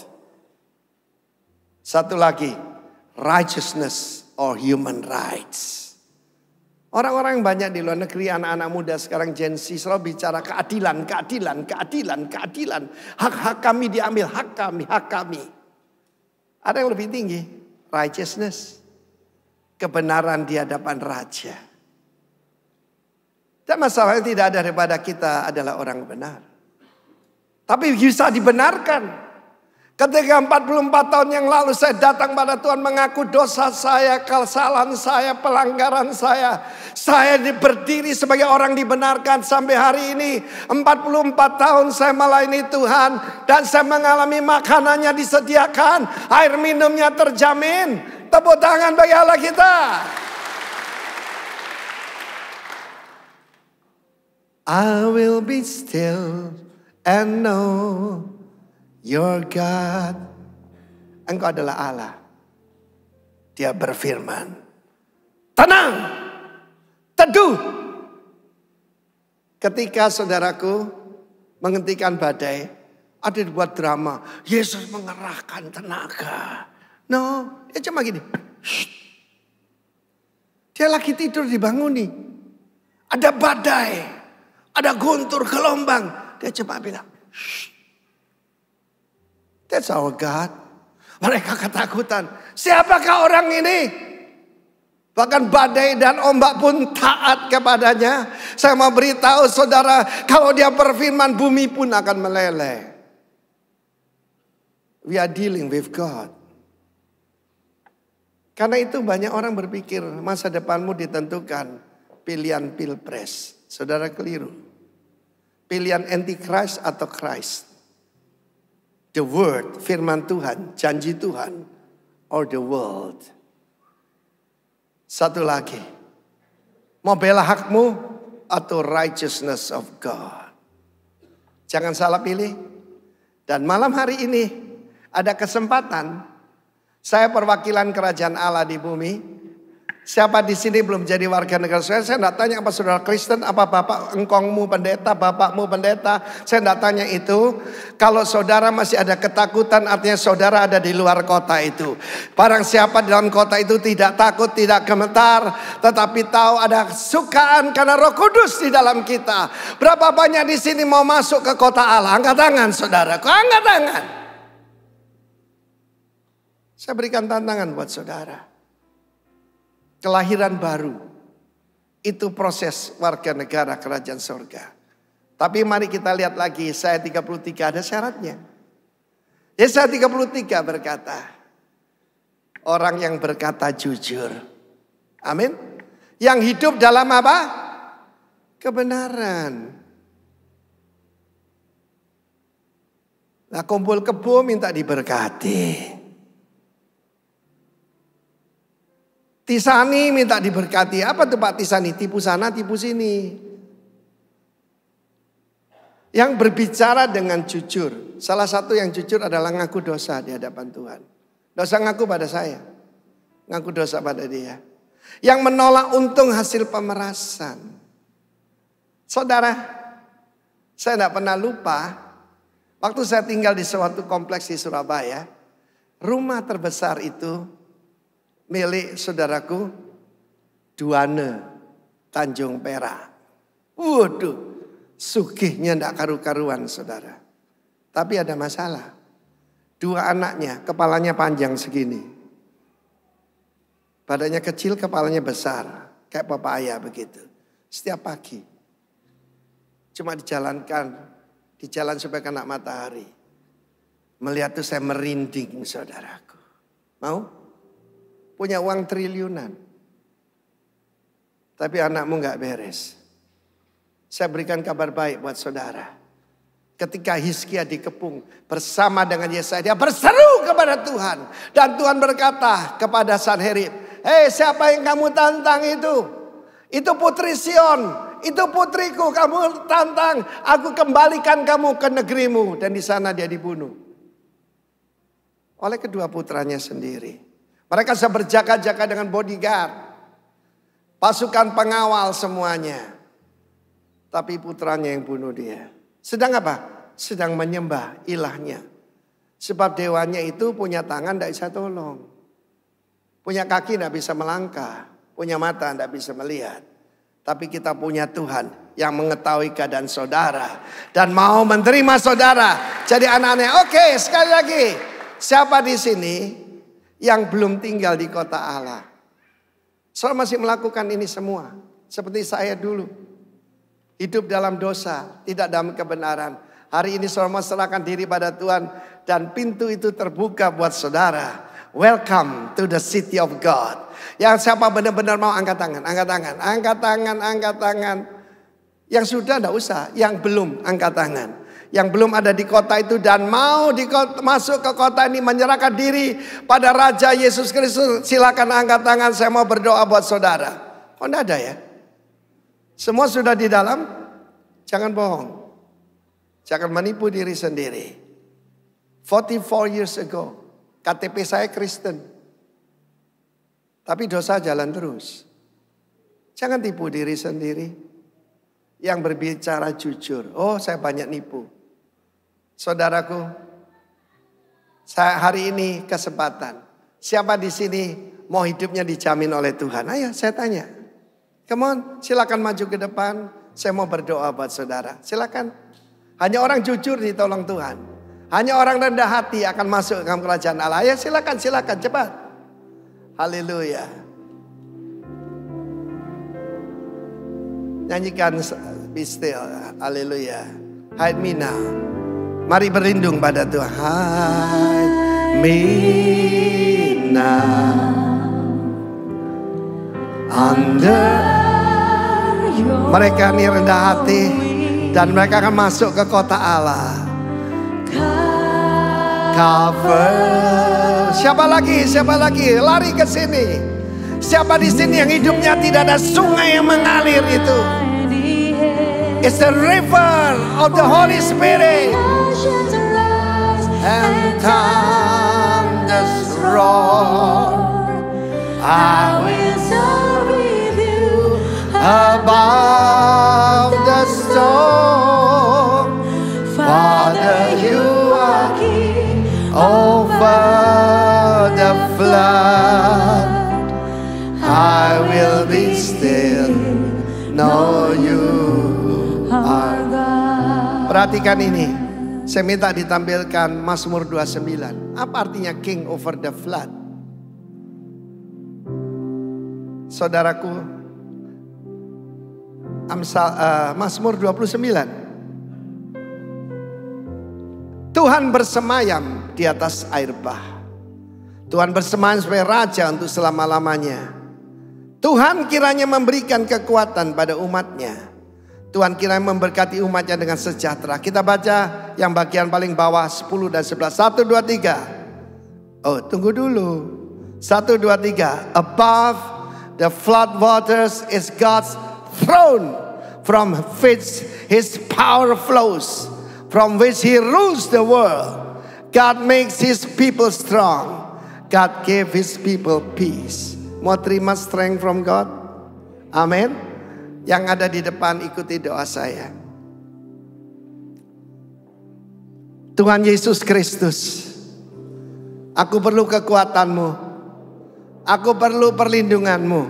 Speaker 3: Satu lagi, righteousness or human rights. Orang-orang yang banyak di luar negeri, anak-anak muda sekarang Gen Z selalu bicara keadilan. Hak-hak kami diambil, hak kami. Ada yang lebih tinggi, righteousness. Kebenaran di hadapan raja. Dan masalahnya tidak ada daripada kita adalah orang benar. Tapi bisa dibenarkan. Ketika 44 tahun yang lalu saya datang pada Tuhan mengaku dosa saya, kesalahan saya, pelanggaran saya. Saya berdiri sebagai orang dibenarkan sampai hari ini. 44 tahun saya melayani Tuhan. Dan saya mengalami makanannya disediakan. Air minumnya terjamin. Tepuk tangan bagi Allah kita. I will be still and know your God. Engkau adalah Allah. Dia berfirman. Tenang. Teduh. Ketika saudaraku menghentikan badai. Ada dibuat drama. Yesus mengerahkan tenaga. No. Dia cuma gini. Dia lagi tidur dibanguni. Ada badai. Ada guntur gelombang. Dia cuma bilang. That's our God. Mereka ketakutan. Siapakah orang ini? Bahkan badai dan ombak pun taat kepadanya. Saya mau beritahu saudara. Kalau dia berfirman bumi pun akan meleleh. We are dealing with God. Karena itu banyak orang berpikir masa depanmu ditentukan pilihan pilpres. Saudara keliru. Pilihan antichrist atau Christ. The word, firman Tuhan, janji Tuhan. Or the world. Satu lagi. Mau bela hakmu atau righteousness of God. Jangan salah pilih. Dan malam hari ini ada kesempatan. Saya perwakilan kerajaan Allah di bumi. Siapa di sini belum jadi warga negara saya tidak tanya apa saudara Kristen, apa bapak engkongmu pendeta, bapakmu pendeta. Saya tidak tanya itu. Kalau saudara masih ada ketakutan artinya saudara ada di luar kota itu. Barang siapa di dalam kota itu tidak takut, tidak gemetar. Tetapi tahu ada kesukaan karena Roh Kudus di dalam kita. Berapa banyak di sini mau masuk ke kota Allah? Angkat tangan saudara, angkat tangan. Saya berikan tantangan buat saudara. Kelahiran baru. Itu proses warga negara kerajaan surga. Tapi mari kita lihat lagi. Yesaya 33 ada syaratnya. Yesaya 33 berkata. Orang yang berkata jujur. Amin. Yang hidup dalam apa? Kebenaran. Nah kumpul kebo minta diberkati. Tisani minta diberkati. Apa tuh Pak Tisani? Tipu sana, tipu sini. Yang berbicara dengan jujur. Salah satu yang jujur adalah ngaku dosa di hadapan Tuhan. Dosa ngaku pada saya. Ngaku dosa pada dia. Yang menolak untung hasil pemerasan. Saudara, saya tidak pernah lupa. Waktu saya tinggal di suatu kompleks di Surabaya. Rumah terbesar itu milik saudaraku Duane Tanjung Perak. Waduh, sugihnya ndak karu-karuan saudara. Tapi ada masalah. Dua anaknya kepalanya panjang segini. Badannya kecil, kepalanya besar. Kayak papaya begitu. Setiap pagi. Cuma dijalankan. Di jalan supaya kena matahari. Melihat itu saya merinding saudaraku. Mau? Punya uang triliunan. Tapi anakmu gak beres. Saya berikan kabar baik buat saudara. Ketika Hizkia dikepung bersama dengan Yesaya, dia berseru kepada Tuhan. Dan Tuhan berkata kepada Sanherib, hei, siapa yang kamu tantang itu? Itu putri Sion, itu putriku, kamu tantang. Aku kembalikan kamu ke negerimu. Dan di sana dia dibunuh oleh kedua putranya sendiri. Mereka sudah berjaga-jaga dengan bodyguard, pasukan pengawal semuanya. Tapi putranya yang bunuh dia. Sedang apa? Sedang menyembah ilahnya. Sebab dewanya itu punya tangan tidak bisa tolong. Punya kaki tidak bisa melangkah. Punya mata tidak bisa melihat. Tapi kita punya Tuhan yang mengetahui keadaan saudara. Dan mau menerima saudara jadi anak-anaknya. Oke, sekali lagi. Siapa di sini yang belum tinggal di kota Allah? Saudara masih melakukan ini semua. Seperti saya dulu. Hidup dalam dosa, tidak dalam kebenaran. Hari ini saudara mau serahkan diri pada Tuhan. Dan pintu itu terbuka buat saudara. Welcome to the city of God. Yang siapa benar-benar mau angkat tangan, angkat tangan, angkat tangan, angkat tangan. Yang sudah tidak usah, yang belum angkat tangan. Yang belum ada di kota itu dan mau masuk ke kota ini, menyerahkan diri pada Raja Yesus Kristus. Silakan angkat tangan, saya mau berdoa buat saudara. Kok tidak ada ya? Semua sudah di dalam? Jangan bohong. Jangan menipu diri sendiri. 44 years ago, KTP saya Kristen. Tapi dosa jalan terus. Jangan tipu diri sendiri. Yang berbicara jujur. Oh, saya banyak nipu. Saudaraku, saya hari ini kesempatan. Siapa di sini mau hidupnya dijamin oleh Tuhan? Ayo saya tanya. Come on, silakan maju ke depan. Saya mau berdoa buat saudara. Silakan. Hanya orang jujur ditolong Tuhan. Hanya orang rendah hati akan masuk ke dalam kerajaan Allah. Ayo silakan, silakan cepat. Haleluya. Nyanyikan Be Still. Haleluya. Hide me now. Mari berlindung pada Tuhan. Hide me now under. Mereka ini rendah hati dan mereka akan masuk ke kota Allah. Cover. Siapa lagi? Siapa lagi? Lari ke sini. Siapa di sini yang hidupnya tidak ada sungai yang mengalir itu? It's the river of the Holy Spirit. And thunders roar. I will soar with you above the storm. Father, you are King over the flood. I will be still, know you are God. Perhatikan ini. Saya minta ditampilkan Mazmur 29. Apa artinya King over the flood? Saudaraku, Mazmur 29. Tuhan bersemayam di atas air bah. Tuhan bersemayam sebagai raja untuk selama-lamanya. Tuhan kiranya memberikan kekuatan pada umatnya. Tuhan kiranya memberkati umatnya dengan sejahtera. Kita baca yang bagian paling bawah 10 dan 11. 1, 2, 3. Oh, tunggu dulu. 1, 2, 3. Above the flood waters is God's throne, from which his power flows, from which he rules the world. God makes his people strong. God gave his people peace. Mau terima strength from God? Amin. Yang ada di depan ikuti doa saya. Tuhan Yesus Kristus, aku perlu kekuatanmu. Aku perlu perlindunganmu.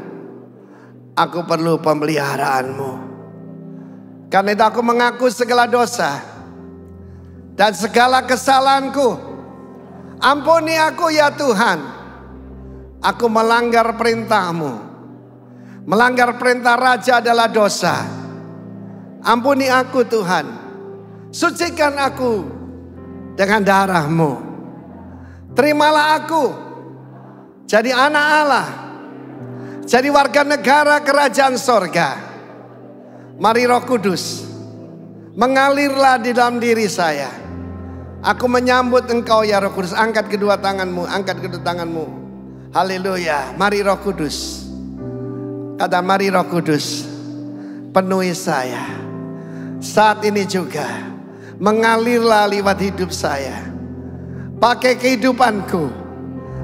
Speaker 3: Aku perlu pemeliharaanmu. Karena itu aku mengaku segala dosa dan segala kesalahanku. Ampuni aku ya Tuhan. Aku melanggar perintahmu. Melanggar perintah raja adalah dosa. Ampuni aku Tuhan. Sucikan aku dengan darah-Mu. Terimalah aku jadi anak Allah. jadi warga negara kerajaan sorga. Mari Roh Kudus, mengalirlah di dalam diri saya. Aku menyambut Engkau ya Roh Kudus. Angkat kedua tanganmu, angkat kedua tanganmu. Haleluya. Mari Roh Kudus. Kata mari Roh Kudus, penuhi saya. Saat ini juga mengalirlah lewat hidup saya. Pakai kehidupanku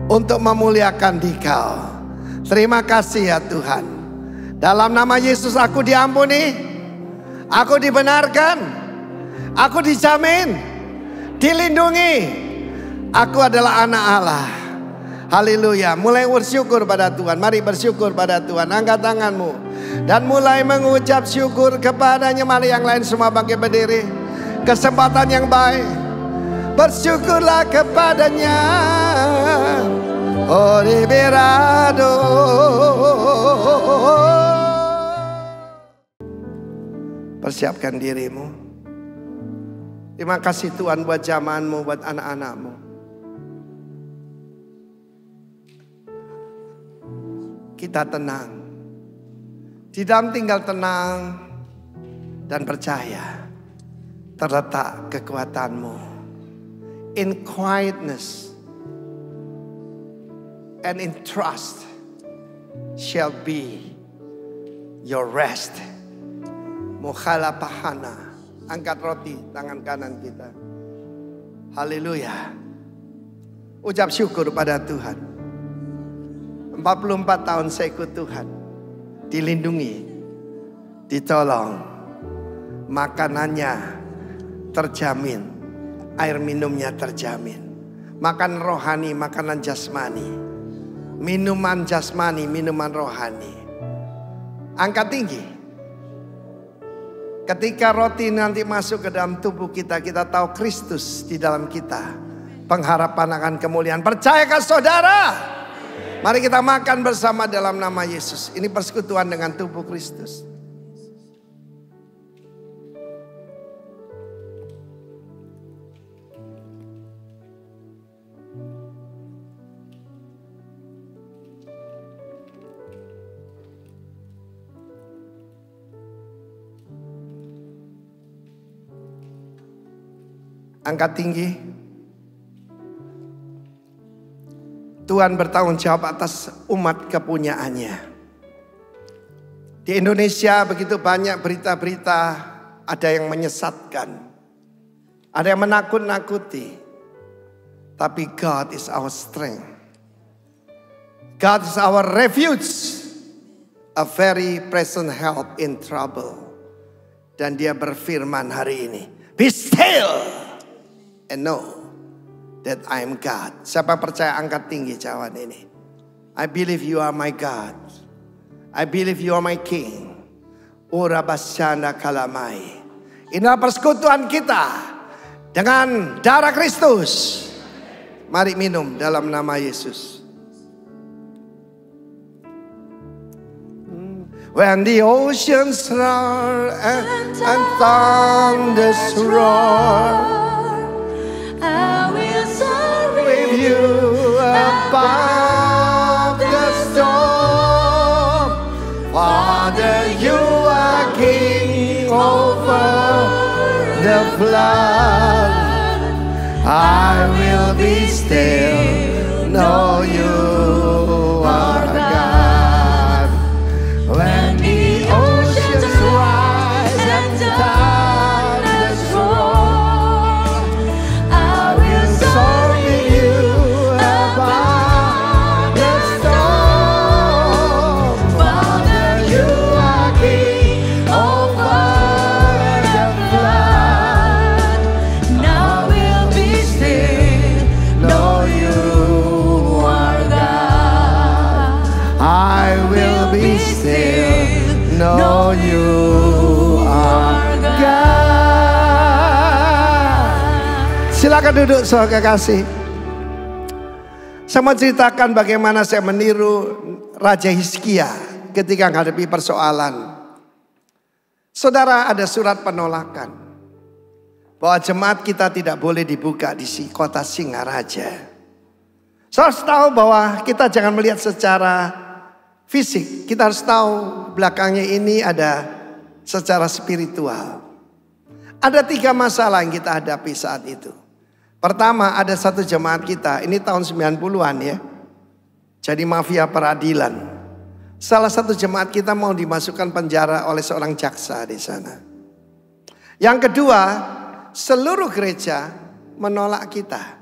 Speaker 3: untuk memuliakan Dikau. Terima kasih ya Tuhan. Dalam nama Yesus aku diampuni, aku dibenarkan, aku dijamin, dilindungi. Aku adalah anak Allah. Haleluya. Mulai bersyukur pada Tuhan. Mari bersyukur pada Tuhan. Angkat tanganmu dan mulai mengucap syukur kepadanya. Mari yang lain semua bangkit berdiri. Kesempatan yang baik. Bersyukurlah kepadanya. Oh liberado. Persiapkan dirimu. Terima kasih Tuhan buat zamanmu, buat anak-anakmu. Kita tenang. Di dalam tinggal tenang dan percaya terletak kekuatanmu. In quietness and in trust shall be your rest. Mukhalapahana. Angkat roti tangan kanan kita. Haleluya. Ucap syukur pada Tuhan. 44 tahun saya ikut Tuhan. Dilindungi, ditolong, makanannya terjamin, air minumnya terjamin. Makan rohani, makanan jasmani. Minuman jasmani, minuman rohani. Angkat tinggi. Ketika roti nanti masuk ke dalam tubuh kita, kita tahu Kristus di dalam kita. Pengharapan akan kemuliaan. Percayakah saudara? Mari kita makan bersama dalam nama Yesus. Ini persekutuan dengan tubuh Kristus. Angkat tinggi. Tuhan bertanggung jawab atas umat kepunyaannya. Di Indonesia begitu banyak berita-berita, ada yang menyesatkan, ada yang menakut-nakuti. Tapi God is our strength. God is our refuge, a very present help in trouble. Dan dia berfirman hari ini, be still and know that I am God. Siapa percaya angkat tinggi cawan ini. I believe you are my God. I believe you are my King. Ora basyana kalamai. Inilah persekutuan kita dengan darah Kristus. Mari minum dalam nama Yesus. When the oceans roar and thunders roar,
Speaker 2: I will soar with
Speaker 3: you above the storm. Father, you are King over the flood. I will be still, know you are God. When the oceans rise and thunders roar, I will soar with you above the storm. Father, you are King over the flood. Now we'll be still, know you are God. I will be still, know you are God. Silakan duduk saudara kasih. Saya mau ceritakan bagaimana saya meniru Raja Hizkia ketika menghadapi persoalan. Saudara, ada surat penolakan bahwa jemaat kita tidak boleh dibuka di kota Singaraja. Saudara tahu bahwa kita jangan melihat secara fisik. Kita harus tahu belakangnya ini ada secara spiritual. Ada 3 masalah yang kita hadapi saat itu. Pertama, ada satu jemaat kita, ini tahun 90-an ya. Jadi mafia peradilan. Salah satu jemaat kita mau dimasukkan penjara oleh seorang jaksa di sana. Yang kedua, seluruh gereja menolak kita.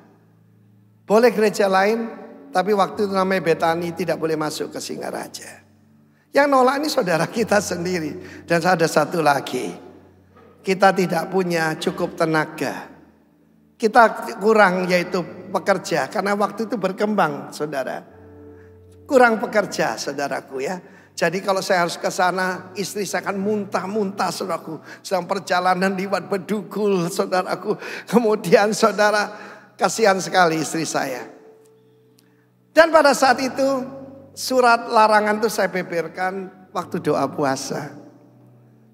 Speaker 3: Boleh gereja lain, tapi waktu itu namanya Betani tidak boleh masuk ke Singaraja. Yang nolak ini saudara kita sendiri. Dan ada satu lagi, kita tidak punya cukup tenaga. Kita kurang yaitu pekerja, karena waktu itu berkembang saudara. Kurang pekerja saudaraku ya. Jadi kalau saya harus ke sana, istri saya akan muntah-muntah saudaraku. Sedang perjalanan liwat Bedugul saudaraku. Kemudian saudara, kasihan sekali istri saya. Dan pada saat itu surat larangan itu saya beberkan waktu doa puasa.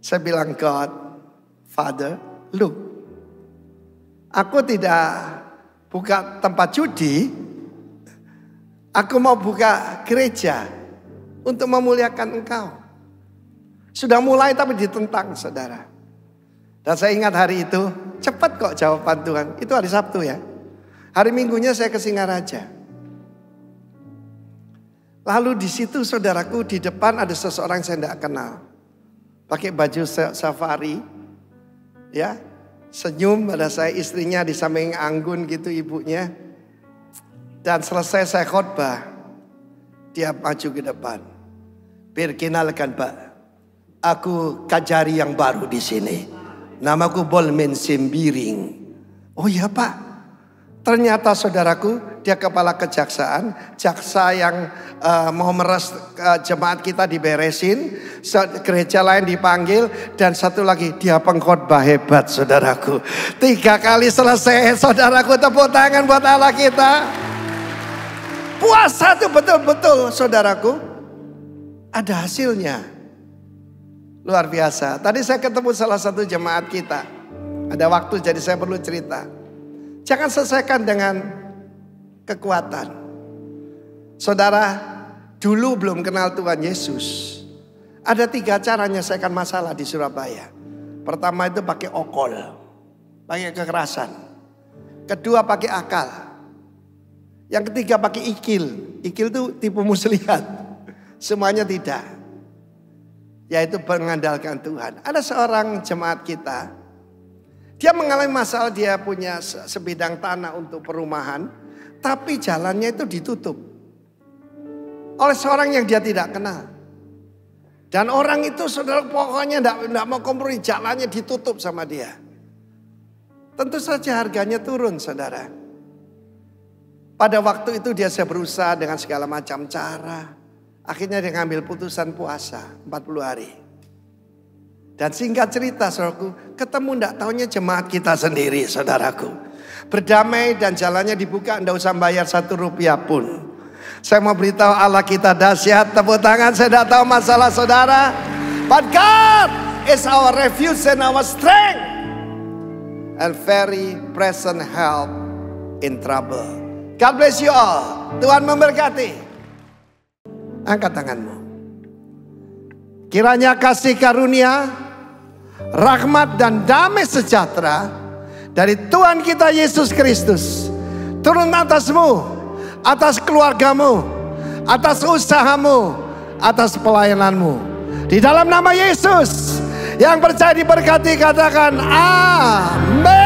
Speaker 3: Saya bilang, God, Father, look. Aku tidak buka tempat judi. Aku mau buka gereja untuk memuliakan Engkau. Sudah mulai tapi ditentang saudara. Dan saya ingat hari itu, cepat kok jawaban Tuhan. Itu hari Sabtu ya. Hari Minggunya saya ke Singaraja. Lalu di situ saudaraku, di depan ada seseorang yang saya tidak kenal. Pakai baju safari. Ya, senyum pada saya, istrinya di samping anggun gitu ibunya. Dan selesai saya khotbah, dia maju ke depan. Perkenalkan Pak, aku kajari yang baru di sini. Namaku Bolmen Sembiring. Oh ya Pak, ternyata saudaraku, dia kepala kejaksaan. Jaksa yang mau meres jemaat kita diberesin. Gereja lain dipanggil. Dan satu lagi, dia pengkhotbah hebat saudaraku. 3 kali selesai saudaraku, tepuk tangan buat Allah kita. Puasa itu betul-betul saudaraku ada hasilnya. Luar biasa. Tadi saya ketemu salah satu jemaat kita. Ada waktu jadi saya perlu cerita. Jangan selesaikan dengan kekuatan. Saudara, dulu belum kenal Tuhan Yesus. Ada 3 cara menyelesaikan masalah di Surabaya. Pertama itu pakai okol. Pakai kekerasan. Kedua pakai akal. Yang ketiga pakai ikil. Ikil itu tipu muslihat. Semuanya tidak. Yaitu mengandalkan Tuhan. Ada seorang jemaat kita. Dia mengalami masalah, dia punya sebidang tanah untuk perumahan. Tapi jalannya itu ditutup. Oleh seorang yang dia tidak kenal. Dan orang itu saudara pokoknya tidak mau kompromi. Jalannya ditutup sama dia. Tentu saja harganya turun saudara. Pada waktu itu dia berusaha dengan segala macam cara. Akhirnya dia ngambil putusan puasa 40 hari. Dan singkat cerita saudaraku, ketemu ndak taunya jemaat kita sendiri saudaraku. Berdamai dan jalannya dibuka, ndak usah bayar 1 rupiah pun. Saya mau beritahu Allah kita dahsyat. Tepuk tangan, saya tidak tahu masalah saudara. But God is our refuge and our strength. And very present help in trouble. God bless you all. Tuhan memberkati. Angkat tanganmu. Kiranya kasih karunia, rahmat dan damai sejahtera dari Tuhan kita Yesus Kristus turun atasmu, atas keluargamu, atas usahamu, atas pelayananmu. Di dalam nama Yesus, yang percaya diberkati katakan amin.